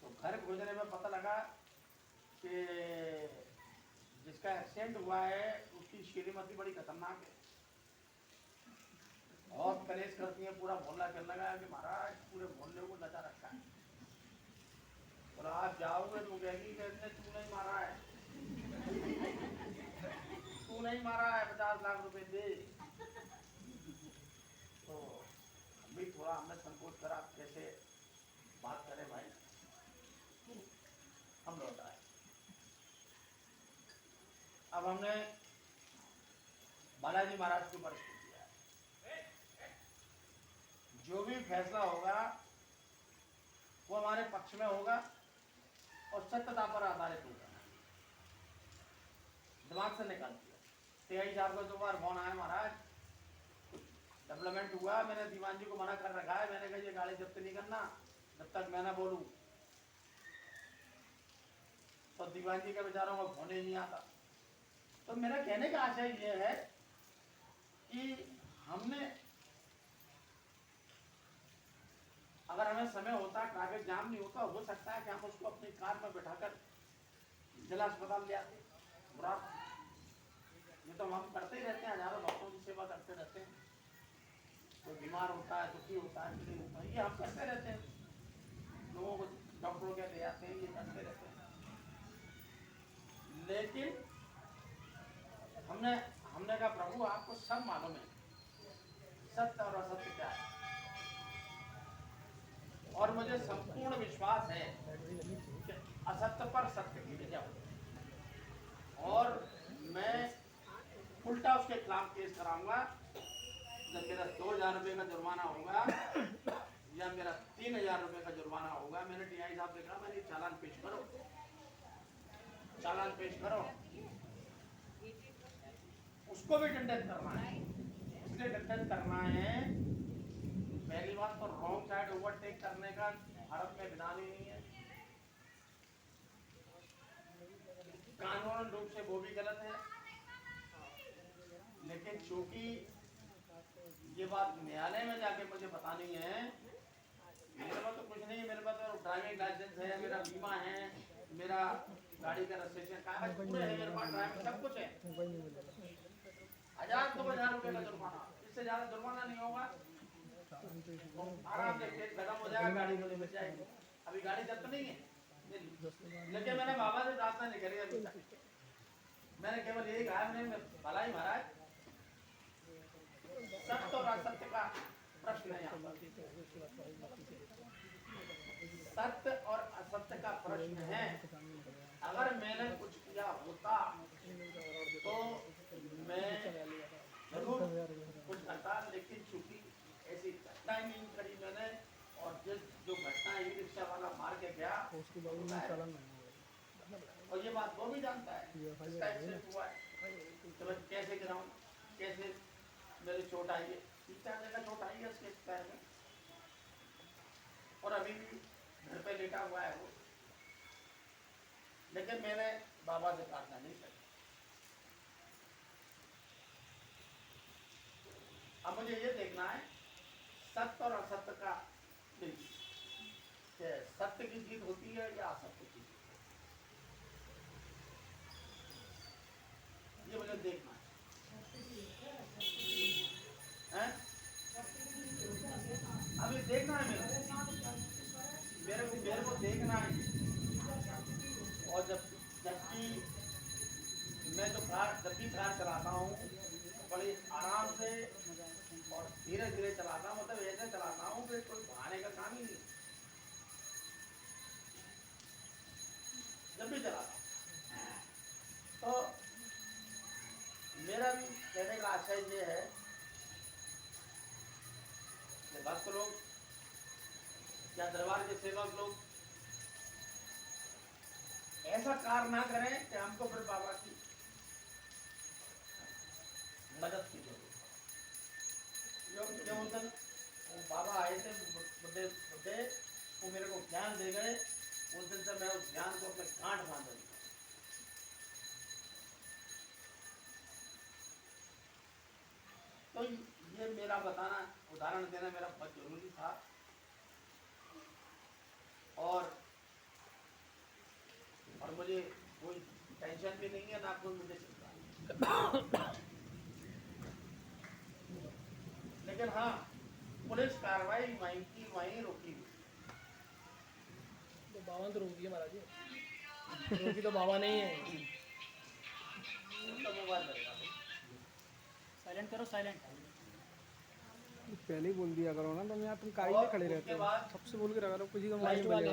तो घर खोजने में पता लगा कि जिसका एक्सीडेंट हुआ है उसकी श्रीमती बड़ी खतरनाक है, बहुत कलेश करती है। पूरा मोहल्ला कहने लगा कि महाराज पूरे मोहल्ले को नचा रखा है। और आप जाओगे तो कहेगी कि तू नहीं मारा है, तू नहीं मारा है, 50 लाख रुपए दे। तो भी थोड़ा हमने संकोच करा, कैसे बात करें भाई। हम लौट आए। अब हमने बालाजी महाराज के ऊपर किया है, जो भी फैसला होगा वो हमारे पक्ष में होगा और सत्यता पर आधारित होगा। दिमाग से निकाल दिया। टीआई साहब को 2 बार फोन आया, महाराज कुछ डेवलपमेंट हुआ, मैंने दीवान जी को मना कर रखा है, मैंने कहा ये गाड़ी जब्त नहीं करना जब तक मैं ना बोलूं। तो दीवान जी के बेचारों को फोन ही नहीं आता। तो मेरा कहने का आशय ये है कि हमने, अगर हमें समय होता, ट्रैफिक जाम नहीं होता, हो सकता है कि हम उसको अपनी कार में बैठाकर जिला अस्पताल ले आते। बुरा ये तो हम करते ही रहते हैं, हजारों डॉक्टरों की सेवा करते रहते हैं। कोई बीमार होता है, दुखी होता है, नहीं होता है, ये हम करते रहते हैं। लोगों को डॉक्टरों के ले आते हैं, ये करते रहते हैं। लेकिन हमने कहा प्रभु आपको सब मालूम है, सत्य और असत्य क्या है, और मुझे संपूर्ण विश्वास है कि असत्य पर सत्य की विजय होगी। और मैं उल्टा उसके खिलाफ केस कराऊंगा। जब मेरा 2000 रुपये का जुर्माना होगा या मेरा 3000 रुपये का जुर्माना होगा, मैंने टीआई साहब से कहा मैंने चालान पेश करो, चालान पेश करो। उसको भी दंडित करना है। इसलिए दंडित करना है, पहली बात तो रॉन्ग साइड ओवरटेक करने का भारत में विधान ही नहीं है, कानून रूप से वो भी गलत है। लेकिन चूंकि ये बात न्यायालय में जाके मुझे बतानी है, मेरे पास तो कुछ नहीं है, मेरे पास तो ड्राइविंग लाइसेंस है, मेरा बीमा है, मेरा गाड़ी का रजिस्ट्रेशन कागज पूरे है, मेरे पास ड्राइविंग सब कुछ है। 1000-2000 रुपये का जुर्माना, इससे ज्यादा जुर्माना नहीं होगा, तो आराम से केस खत्म हो जाएगा, गाड़ी मुझे मिल जाएगी। अभी गाड़ी जब्त नहीं है, लेकिन मैंने बाबा से प्रार्थना नहीं करी अभी तक। मैंने केवल यही कहा, मैंने भलाई महाराज सत्य और असत्य का प्रश्न है, सत्य और असत्य का प्रश्न है। अगर मैंने कुछ किया होता तो मैं जरूर कुछ करता, लेकिन चूंकि ऐसी घटना ही नहीं करी मैंने, और जो घटना ई रिक्शा वाला मार के गया और ये बात वो भी जानता है, इसका एक्सीडेंट हुआ है, तो मैं कैसे गिराऊं, कैसे मेरी चोट आई है, 3-4 जगह चोट आई है उसके पैर में, और अभी भी घर पे लेटा हुआ है वो। लेकिन मैंने बाबा से प्रार्थना नहीं करी। अब मुझे ये देखना है सत्य और असत्य का बीच, सत्य की जीत होती है या असत्य की जीत, ये मुझे देखना है। अभी देखना है मेरे को देखना है। और जबकि मैं तो जब भी कार चलाता हूँ बड़े आराम से और धीरे धीरे चलाता हूँ, मतलब ऐसे चलाता हूँ कि कोई भागने का काम ही नहीं, जब भी चलाता हूँ। तो मेरा भी कहने का आशय ये है कि भक्त लोग या दरबार के सेवक लोग ऐसा कार्य ना करें कि हमको फिर बाबा की मदद की जरूरत। जो उस दिन वो बाबा आए थे बुढ़े बुढ़े, वो मेरे को ज्ञान दे गए, उस दिन से मैं उस ज्ञान को अपने गांठ बांध दिया। तो ये मेरा बताना, उदाहरण देना मेरा बहुत जरूरी था। और मुझे कोई टेंशन भी नहीं है, ना कोई मुझे चिंता। लेकिन हाँ, पुलिस कार्रवाई वहीं की वहीं रुकी। तो बाबा तो रोकी है महाराज जी, रोकी तो बाबा नहीं है। तो मोबाइल करेगा साइलेंट करो, साइलेंट। पहले ही बोल दिया करो ना, तुम यहाँ तुम काहे में खड़े रहते हो? सबसे बोल के रखा करो, किसी को मालूम पड़ेगा।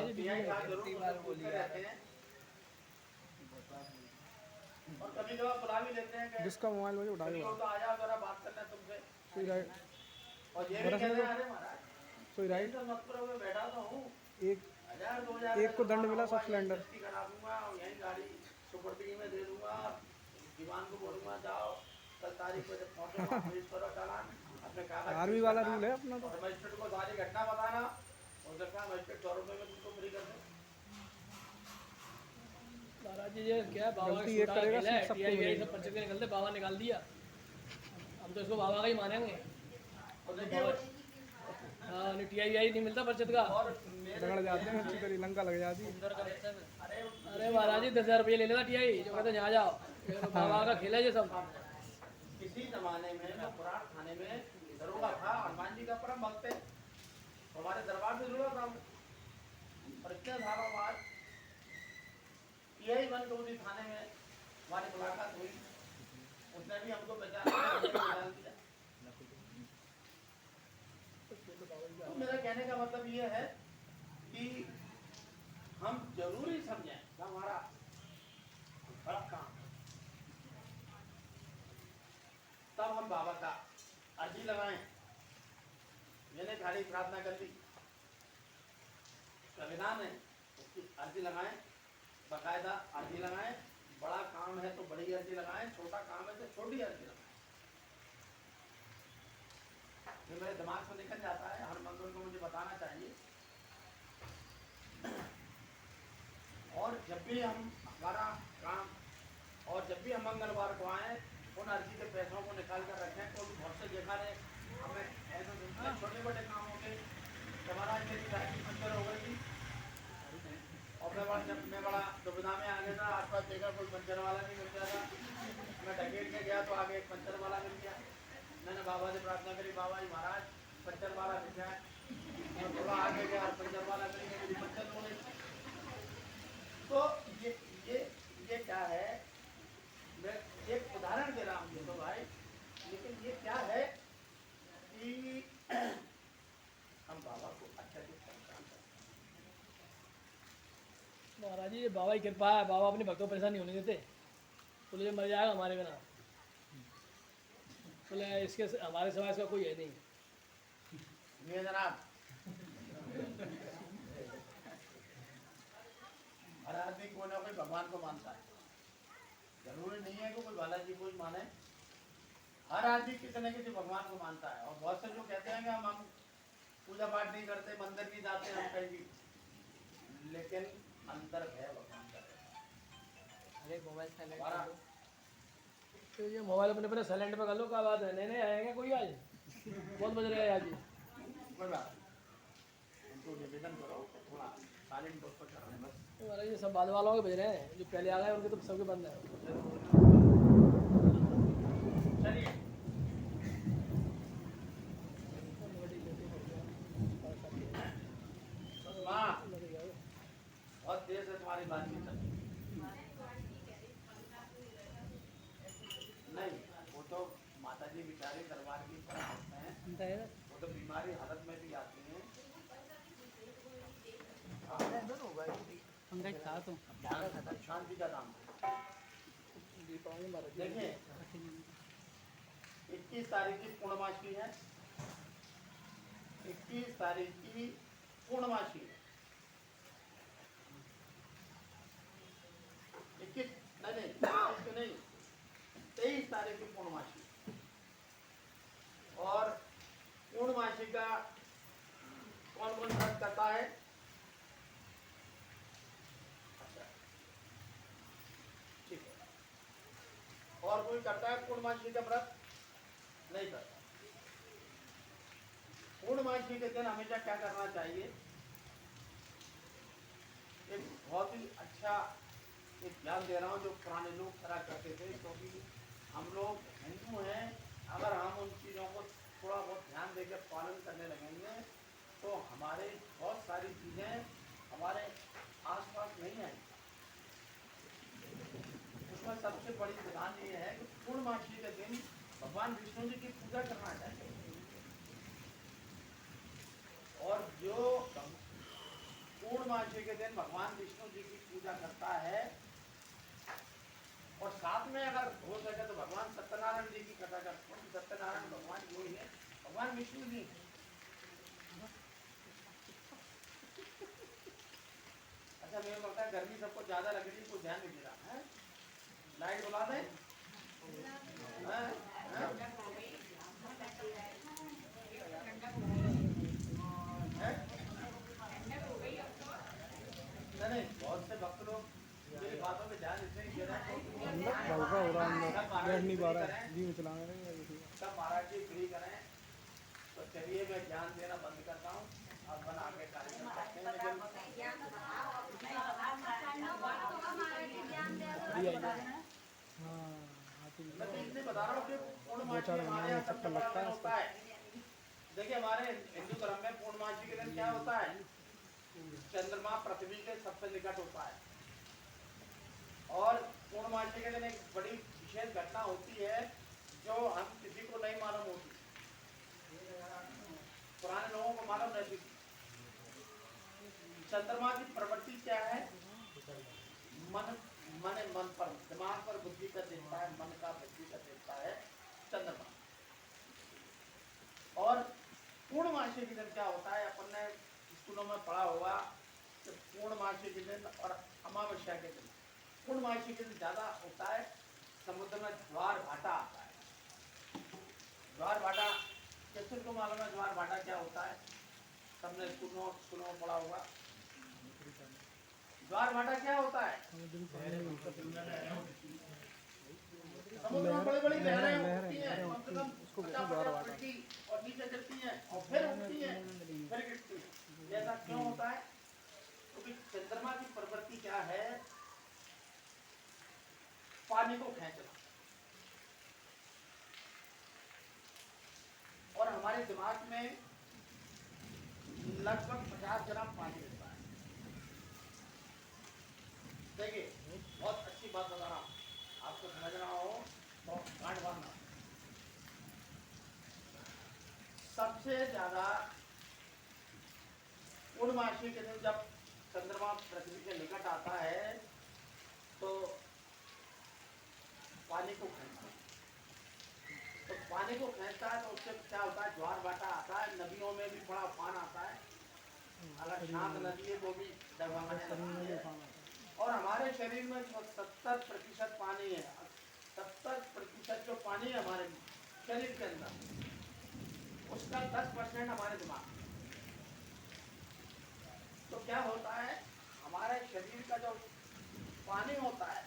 और कभी कभार बुला भी लेते हैं, जिसका मोबाइल मुझे उठा के तो आ जाओ जरा बात करना है तुमसे। सोई राइट, और ये भी कहते हैं अरे महाराज सोई राइट, मत करो, मैं बैठा तो हूँ, एक 1000-2000 एक को दंड मिला सब सिलेंडर करा दूंगा और यहीं गाड़ी सुपुर्दगी में दे दूंगा। दीवान को बोलूंगा जाओ कल तारीख को जब पहुंचो पुलिस करो चालान, अपने कागज आर्मी वाला रूल है अपना। तो मजिस्ट्रेट को सारी घटना बताना, हो सकता है मजिस्ट्रेट 100 रुपये में तुमको फ्री कर दे। महाराज जी ये क्या बाबा गलती एक करेगा सबको मिलेगी। सब पर्चे निकलते, बाबा निकाल दिया, हम तो इसको बाबा का ही मानेंगे। हाँ, TI नहीं मिलता पर्चत का, रगड़ जाते हैं, अच्छी तरीके लंका लग जाती है। अरे महाराज जी 10,000 रुपये ले लेता TI, जो कहते यहाँ जाओ, तो बाबा का खेल है ये सब। किसी जमाने में मैं पुराण खाने में दरोगा था, हनुमान जी का परम भक्त है, हमारे दरबार से जुड़ा था। और इतने सालों बाद यही बन उसी थाने में हमारी मुलाकात हुई, उसने भी हमको पहचान दिया। तो मेरा कहने का मतलब ये है कि हम जरूरी समझें कि हमारा बड़ा काम है, तब हम बाबा का अर्जी लगाएं। मैंने खाली प्रार्थना कर दी, संविधान है उसकी अर्जी लगाएं, बाकायदा अर्जी लगाएं। बड़ा काम है तो बड़ी अर्जी लगाएं, छोटा काम है तो छोटी अर्जी लगाएं। ये मेरे दिमाग से निकल जाता है, हर मंगल को मुझे बताना चाहिए। और जब भी हम हमारा काम और जब भी हम मंगलवार को आए, उन अर्जी के पैसों को निकाल कर रखें। तो बहुत से जगह ने हमें ऐसे छोटे बड़े काम हो गए। हमारा मेरी साइकिल पंचर हो गई थी और मैं बड़ा दुविधा में आ गया था। आसपास देखा कोई पंचर वाला नहीं मिल रहा था, मैं ढकेल के गया तो आगे एक पंचर वाला मिल गया। मैंने बाबा से प्रार्थना करी, बाबा जी महाराज पंचर वाला मिल जाए। मैं थोड़ा आगे गया, पंचर वाला मिल गया, मेरी पंचर हो गई। तो ये क्या है, मैं एक उदाहरण दे रहा हूँ तो भाई, लेकिन ये क्या है कि हम बाबा को अच्छा पहचान करते। महाराज जी ये बाबा की कृपा है, बाबा अपने भक्तों को परेशान नहीं होने देते। बोले मर जाएगा हमारे बिना, बोले इसके हमारे सिवा इसका कोई है नहीं। ये जनाब हर आदमी कोई ना कोई भगवान को मानता है, जरूरी नहीं है कि कोई बालाजी को ही माने। हर आदमी किसी न किसी भगवान को मानता है। और बहुत से लोग कहते हैं कि हम पूजा पाठ नहीं करते, मंदिर नहीं जाते, हम कहीं भी, लेकिन अंदर है भगवान का। अरे मोबाइल साइलेंट कर लो, तो ये मोबाइल अपने अपने साइलेंट पे कर लो। क्या बात है, नहीं आएंगे कोई आज, बहुत बज रहे हैं आज। कोई बात उनको निवेदन करो थोड़ा साइलेंट बस पर करना है बस। महाराज ये सब बाद वालों के बज रहे हैं, जो पहले आ गए उनके तो सबके बंद है। चलिए माँ हमारी बातचीत चलती है। नहीं, वो तो माता जी बेचारी दरबार की तरफ हैं, वो तो बीमारी हालत में भी आती हैं। शांति का दाम देखिए, 21 तारीख की पूर्णमासी है, 21 तारीख की पूर्णमासी है, 21 नहीं 23 तारीख की पूर्णमासी। और पूर्णमासी का कौन कौन व्रत करता है? अच्छा, ठीक है। और कोई करता है पूर्णमासी का व्रत? नहीं करता। पूर्णमासी के दिन हमेशा क्या करना चाहिए? एक बहुत ही अच्छा एक ज्ञान दे रहा हूँ जो पुराने लोग करा करते थे, क्योंकि हम लोग हिंदू हैं, अगर हम उन चीज़ों को थोड़ा बहुत ध्यान देकर पालन करने लगेंगे तो हमारे बहुत सारी चीज़ें हमारे आसपास नहीं आएंगी। उसमें सबसे बड़ी विधान ये है कि पूर्णमासी के दिन भगवान विष्णु जी की पूजा करना चाहिए। और जो पूर्णमासी के दिन भगवान विष्णु जी की पूजा करता है और साथ में अगर हो सके तो भगवान सत्यनारायण जी की कथा करते हैं। सत्यनारायण भगवान जो ही है, भगवान विष्णु जी। अच्छा, मेरे को लगता है गर्मी सबको ज्यादा लग रही है, कोई ध्यान नहीं दे रहा है। लाइट बुला दें? नहीं, बहुत से भक्त लोग मेरी बातों पे ध्यान इसलिए दे रहे हैं। सब महाराज जी फ्री करें तो चलिए मैं ज्ञान देना बंद करता हूँ। अब बना के कार्यक्रम करते हैं, लेकिन मैं तो इसलिए बता रहा हूँ कि पूर्णमासी हमारे यहाँ सबसे बड़ा दिन होता है। देखिए, हमारे हिंदू धर्म में पूर्णमासी के दिन क्या होता है? चंद्रमा पृथ्वी के सबसे निकट होता है। और पूर्णमासी के दिन एक बड़ी विशेष घटना होती है जो हम किसी को नहीं मालूम होती, पुराने लोगों को मालूम रहती। चंद्रमा की प्रवृत्ति क्या है? मन पर, दिमाग पर बुद्धि का देखता है, मन का बुद्धि का देखता है चंद्रमा। और पूर्णमासी के दिन क्या होता है? अपन ने स्कूलों में पढ़ा होगा कि पूर्णमासी के दिन और अमावस्या के दिन, पूर्णमासी के दिन ज्यादा होता है, समुद्र में ज्वार भाटा आता है। ज्वार भाटा किसी को मालूम है? ज्वार भाटा क्या होता है? सबने स्कूलों में पढ़ा होगा। ज्वार भाटा क्या होता है? समुद्र में बड़ी बड़ी लहरें उठती हैं, कम से कम 50-50 फीट की, और नीचे गिरती हैं और फिर उठती हैं, फिर गिरती हैं। ऐसा क्यों होता है? क्योंकि चंद्रमा की प्रवृत्ति क्या है? पानी को खींचना। और हमारे दिमाग में लगभग 50 ग्राम पानी रहता है। देखिए, बहुत अच्छी बात बता रहा हूँ, आपको समझना हो तो गांठ बांधना। सबसे ज्यादा पूर्णमासी के दिन जब चंद्रमा पृथ्वी के निकट आता है तो पानी को खींचता है। तो पानी को खींचता है तो उससे क्या होता है? ज्वार भाटा आता है। नदियों में भी बड़ा उफान आता है। अगर शांत नदी है वो भी डगमगाने लगती है। और हमारे शरीर में जो 70% पानी है, 70% जो पानी है हमारे शरीर के अंदर, उसका 10% हमारे दिमाग में। तो क्या होता है? हमारे शरीर का जो पानी होता है,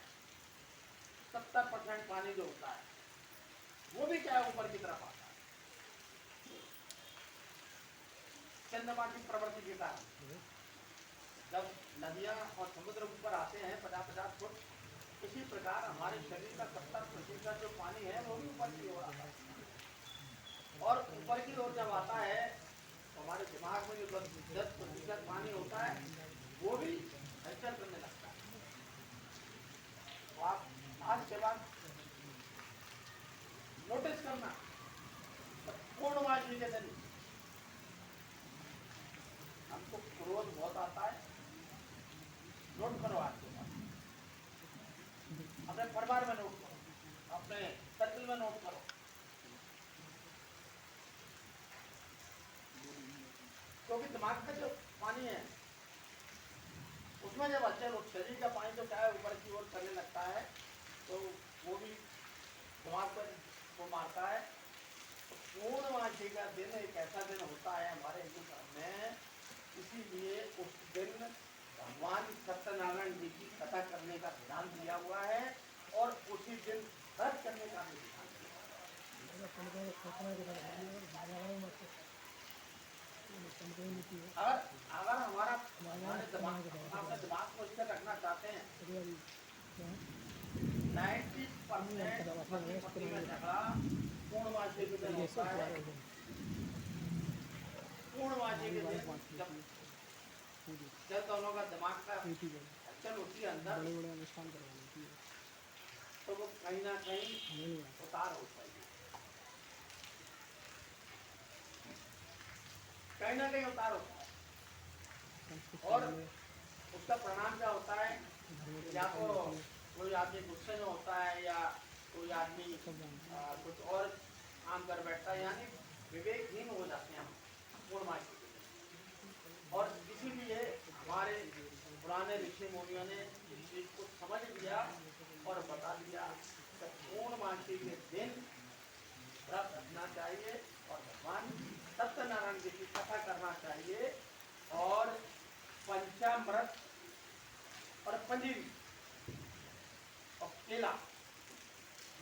70% पानी जो होता है, वो भी क्या है? ऊपर की तरफ आता है चंद्रमा की प्रवृत्ति के कारण। जब नदियां और समुद्र ऊपर आते हैं 50-50 फुट, इसी प्रकार हमारे शरीर का 70% जो पानी है वो भी ऊपर की ओर आता है। और ऊपर की ओर जब आता है तो हमारे दिमाग में जो 10% पानी होता है वो भी हलचल करने लगता है। तो आप आज के बाद नोटिस करना, पूर्णमासी के दिन हमको क्रोध बहुत आता है। नोट करो आज के बाद, अपने परिवार में नोट करो, अपने सर्कल में नोट करो। क्योंकि दिमाग का जो पानी है उसमें जब अच्छे लोग शरीर का पानी तो क्या है ऊपर की ओर चलने लगता है तो वो भी दिमाग पर वो मारता है। तो पूर्णमासी का दिन एक ऐसा दिन होता है हमारे हिंदू धर्म में, इसीलिए उस दिन भगवान सत्यनारायण जी की कथा करने का ध्यान दिया हुआ है और उसी दिन व्रत करने का भी ध्यान दिया हुआ है। अगर हमारा अपने दिमाग को स्थिर रखना चाहते हैं, 90% पति में झगड़ा पूर्णमासी के दिन होता है। पूर्णमासी के दिन जब दोनों का दिमाग का हलचल होती है अंदर, तो वो कहीं ना कहीं उतार होता है, कहीं ना कहीं उतार होता है। और उसका परिणाम क्या होता है, या तो कोई आदमी गुस्से में होता है या कोई आदमी कुछ और काम कर बैठता है, यानी विवेकहीन हो जाते हैं हम पूर्णमासी के दिन। और इसीलिए हमारे पुराने ऋषि मुनियों ने इस चीज को समझ लिया और बता दिया कि पूर्णमासी के दिन व्रत रखना चाहिए और भगवान सत्यनारायण जी की कथा करना चाहिए और पंचामृत और पंजीरी और केला,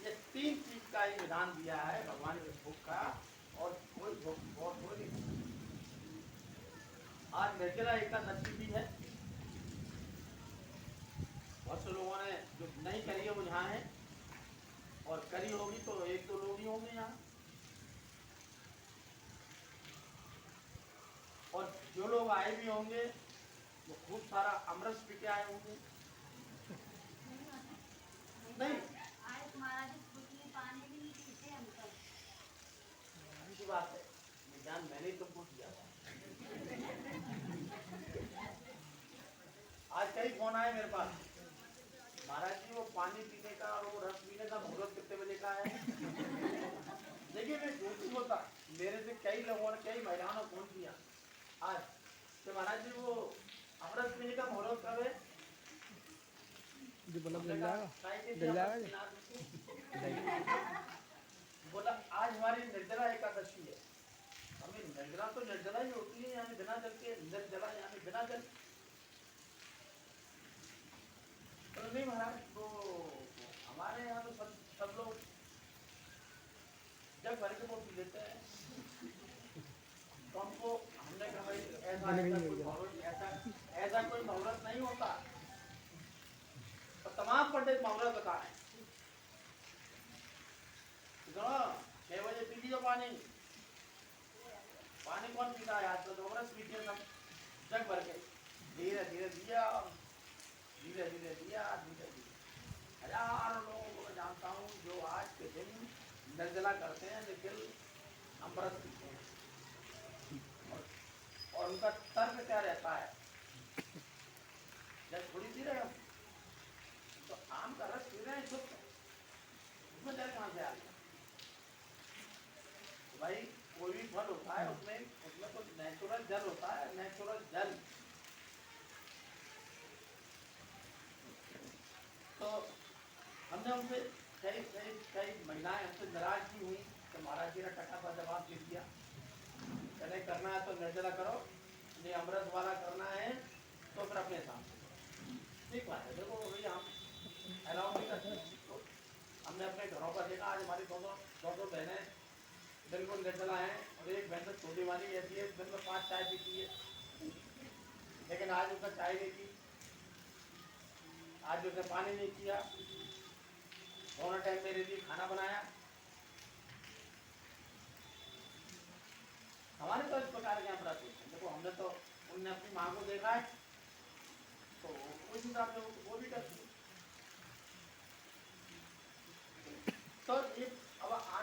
ये 3 चीज का ही विधान दिया है भगवान के भोग का, और कोई भोग और कोई नहीं। आज निर्जला एकादशी भी है, बहुत से लोगों ने जो नहीं करी है वो यहाँ है, और करी होगी तो 1-2 लोग ही होंगे यहाँ, और जो लोग आए भी होंगे वो खूब सारा अमृत पी के आए होंगे। नहीं आज महाराज पानी भी नहीं पीते हम सब। अच्छी बात है, ज्ञान मैंने ही तुमको दिया था। आज कई फोन आए मेरे पास, महाराज जी वो पानी पीने का और वो रस पीने का मुहूर्त कितने बजे का है। देखिए मैं झूठ नहीं बोलता, मेरे से कई लोगों ने, कई महिलाओं ने फोन किया आज कि महाराज जी वो अमृत पीने का मुहूर्त कब है। बोला आज हमारी निर्जला एकादशी है। हमें निर्जला तो निर्जला ही होती है, यानी बिना जल के, निर्जला यानी बिना जल। तो नहीं महाराज, तो हमारे यहाँ तो सब लोग जब भर के वो पी लेते हैं, तो हमको हमने कहा भाई ऐसा कोई मुहूर्त नहीं होता। तो तमाम पंडित मुहूर्त बता रहे हैं, 6 बजे पी लीजिए पानी। पानी कौन पीता है आज तो अमृत पीते सब जग भर के, धीरे धीरे दिया, धीरे धीरे दिया, धीरे धीरे। हजारों लोगों को जानता हूँ जो आज के दिन निर्जला करते हैं लेकिन अमृत पीते हैं, और उनका तर्क क्या रहता है, जब थोड़ी पी रहे हो तो आम का रस पी रहे हैं शुद्ध, उसमें जल कहाँ से आ गया। भाई कोई भी फल होता है उसमें तो नेचुरल जल होता है, नेचुरल जल। तो हमने उनसे कई महिलाएं हमसे नाराज की हुई तो महाराज जी ने टका सा जवाब दे दिया, कहने करना है तो निर्जला करो, नहीं अमृत वाला करना है तो फिर अपने साथ। ठीक बात है, देखो भाई हम अलाउ नहीं करते, तो हमने अपने घरों पर देखा आज हमारी दोनों बहनें बिल्कुल निर्जला हैं, और एक बहन तो छोटी वाली ऐसी है दिन में 5 चाय पीती है, लेकिन आज उसका चाय नहीं पी, आज उसने पानी नहीं पिया, दोनों टाइम मेरे लिए खाना बनाया। हमारे तो इस प्रकार के अपराध होते हैं। देखो हमने तो उनने अपनी माँ को देखा है तो उस हिसाब से वो भी करती है।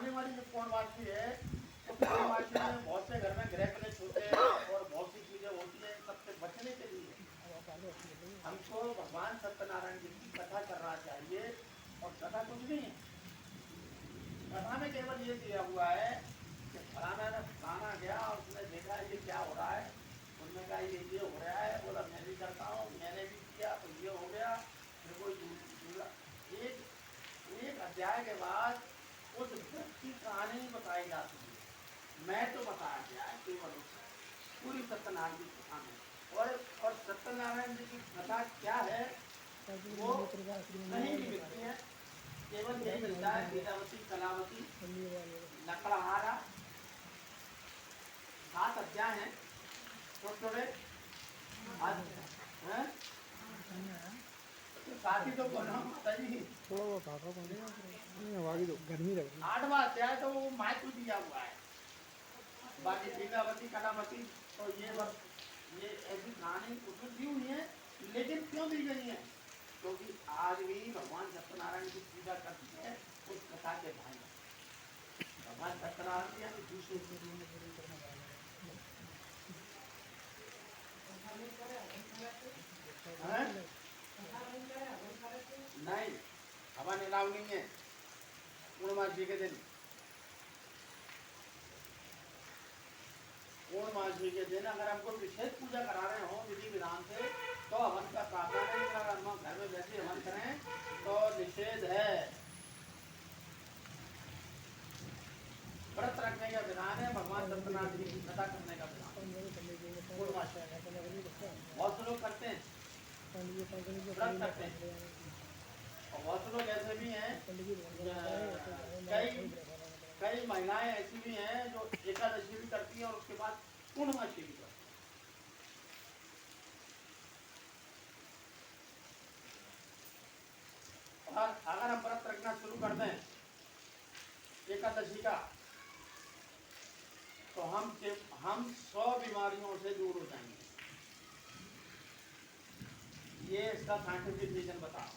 आने वाली जो पूर्णमासी है तो पूर्णमासी में बहुत से घर में गृह कलेश होते हैं और बहुत सी चीजें होती हैं, सबसे बचने के लिए हमको भगवान सत्यनारायण जी की कथा करना चाहिए। और कथा कुछ नहीं है, कथा में केवल ये दिया हुआ है कि फलाना गया और उसने देखा ये क्या हो रहा है, उन्होंने कहा ये हो रहा है, बोला मैं भी करता हूँ, मैंने भी किया तो ये हो गया। फिर कोई एक अध्याय के बाद उस व्रत की कहानी बताई जाती है। मैं तो बताया गया है केवल पूरी सत्यनारायण जी की कथा में। और सत्यनारायण जी की कथा क्या है वो कहीं भी मिलती है, केवल यही मिलता है लीलावती, कलावती, लकड़हारा, 7 अध्याय हैं छोटे साथी तो बोलो माता जी थोड़ा वो काका आगे तो गर्मी लग रही है। 8वां अध्याय तो वो मायकू दिया हुआ है, बाकी लीलावती, कलावती तो ये ऐसी कहानी उसमें दी हुई है। लेकिन क्यों दी गई है? क्योंकि आज भी भगवान सत्यनारायण की पूजा करती है उस कथा के भाई। भगवान सत्यनारायण की दूसरे नहीं, हवा निलाव नहीं है पूर्णमासी के दिन। पूर्णमासी के दिन अगर हमको विशेष पूजा करा रहे हो विधि विधान से तो हवन का प्रावधान है। अगर हम घर में वैसे हवन करें तो निषेध है। व्रत रखने का विधान है, भगवान सत्यनारायण जी की कथा करने का विधान। बहुत से लोग करते हैं, व्रत करते हैं, और बहुत से लोग ऐसे भी हैं, कई महिलाएं ऐसी भी हैं जो एकादशी भी करती हैं और उसके बाद पूर्णमासी भी करती हैं। और अगर हम व्रत रखना शुरू कर दें एकादशी का तो हम 100 बीमारियों से दूर हो जाएंगे। ये इसका साइंटिफिक रीजन बताओ।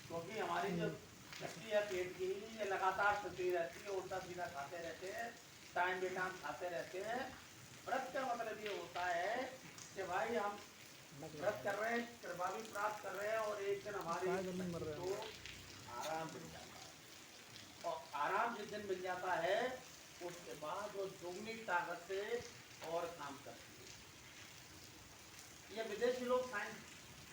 क्योंकि हमारी जो शक्ति है पेट की, ये लगातार चलती रहती है, उल्टा सीधा खाते रहते हैं, टाइम बे टाइम खाते रहते हैं। व्रत का मतलब ये होता है कि भाई हम व्रत कर रहे हैं, कृपा भी प्राप्त कर रहे हैं और एक दिन हमारे को आराम मिल जाता है। और आराम जिस दिन मिल जाता है उसके बाद वो दोगुनी ताकत से और काम करती है। ये विदेशी लोग साइंस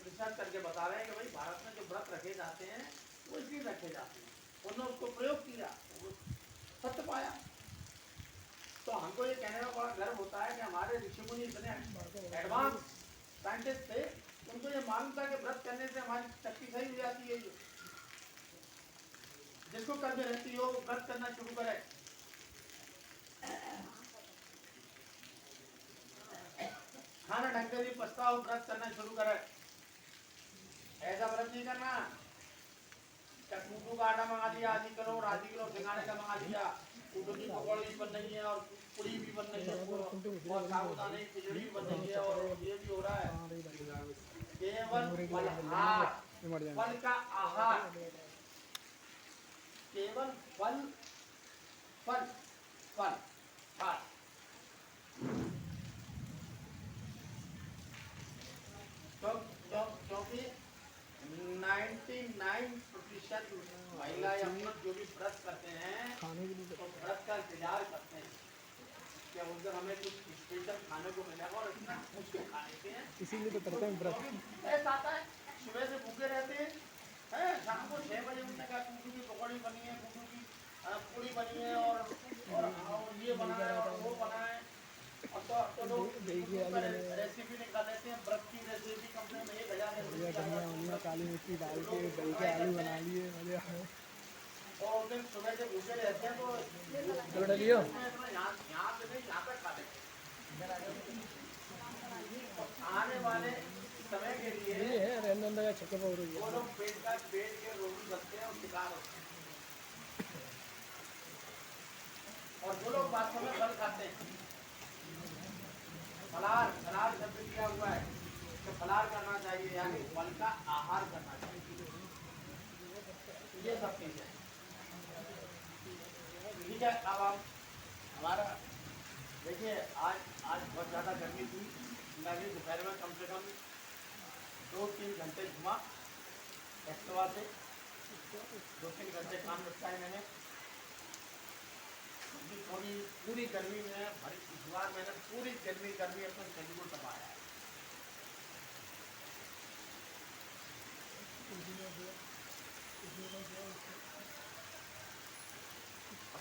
रिसर्च करके बता रहे हैं कि भाई भारत में जो व्रत रखे जाते हैं वो इसलिए रखे जाते हैं। उन्होंने उसको प्रयोग किया, वो सत्य पाया। तो हमको ये कहने में बड़ा गर्व होता है कि हमारे ऋषि मुनि इतने एडवांस साइंटिस्ट थे, उनको ये मालूम था कि व्रत करने से हमारी शक्ति सही हो जाती है। जिसको कर्म रहती हो वो व्रत करना शुरू करे। खाना ढंग से भी पछताओ, व्रत करना शुरू करे। ऐसा व्रत नहीं करना कूटू का आटा मंगा लिया आधी किलो सिंगाड़े का मंगा लिया, कूटू की पकौड़ी बन रही है और पूरी भी बन रही है और साबुदाने की खिचड़ी भी बन रही है और ये भी हो रहा है। केवल फलहार, फल का आहार, केवल फल फल फल फल। क्योंकि 99% महिला या पुरुष जो भी व्रत करते हैं तो व्रत का इंतजार करते हैं कि उस दिन हमें कुछ स्पेशल खाने को मिलेगा और इतना मुश्किल खाने के हैं, इसीलिए तो करते हैं व्रत। ऐसा आता है सुबह से भूखे रहते हैं, शाम को 6 बजे उनने कहा कूटू की पकौड़ी बनी है, कूटू की पूरी बनी है और ये बना है और वो बना है। और तो लोग रेसिपी निकाल लेते हैं, व्रत की रेसिपी कंपनी में 1000 काली मिर्ची डाल के दही के आलू बना लिए, मजे आए। और उस दिन सुबह से भूखे रहते हैं तो यहाँ पे नहीं, यहाँ पे खा लेते हैं। आने वाले समय के लिए ये है रेंदर का छक्के पाउडर वो लोग पेट के रोगी बनते हैं और शिकार होते हैं। और जो लोग वास्तव में फल खाते हैं, फलाहार शब्द दिया हुआ है तो फलाहार करना चाहिए, यानी फल का आहार करना चाहिए। ये सब चीजें ठीक है, अब हम हमारा देखिए आज बहुत ज़्यादा गर्मी थी। मैं भी दोपहर में कम से कम 2-3 घंटे घुमा एक्टिवा से, 2-3 घंटे काम निपटाए मैंने। थोड़ी पूरी गर्मी में भरी इस बार मैंने पूरी गर्मी अपने शरीर को दबाया है।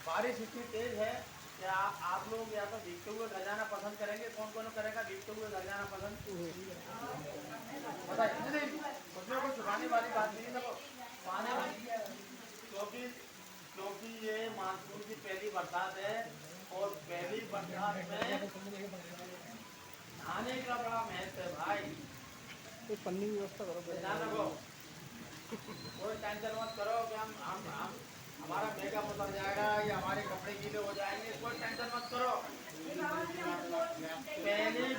बारिश इतनी तेज है कि आप लोग या तो भीगते हुए घर जाना पसंद करेंगे। कौन कौन करेगा भीगते हुए घर जाना पसंद? बताइए। उसमें कोई छुपाने वाली बात नहीं है। पाने क्योंकि ये मानसून की पहली बरसात है और पहली बरसात में नहाने का बड़ा महत्व है भाई। पन्नी की व्यवस्था करो, ध्यान रखो, कोई टेंशन मत करो कि हम हमारा मेकअप उतर जाएगा या हमारे कपड़े गीले हो जाएंगे। कोई टेंशन मत करो। पहली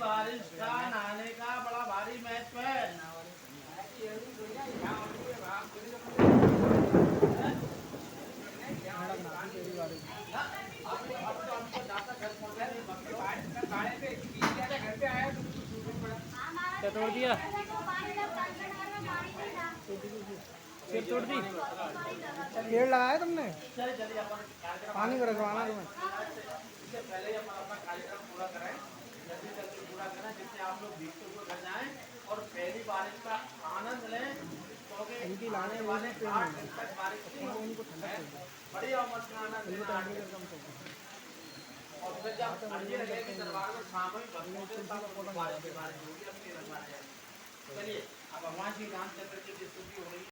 बारिश का नहाने का बड़ा भारी महत्व है। क्या तोड़ दिया? फिर तोड़ दी? पेड़ लगाया तुमने? पानी को रखवाना तुम्हें। इससे पहले हम अपना कार्यक्रम पूरा करें, जल्दी पूरा करें, जिससे आप लोग भीगते हुए घर जाएं और पहली बारिश का आनंद लें। क्योंकि इनकी लाने वाले 8 दिन तक बारिश इनको ठंडा कर दो। बढ़िया मस्त आनंद लेना। और फिर जब अर्जी लगेगी दरबार में सामूहिक भक्तों से तब बारिश होगी। अपनी रखना है। चलिए अब भगवान श्री रामचंद्र की स्तुति हो रही है।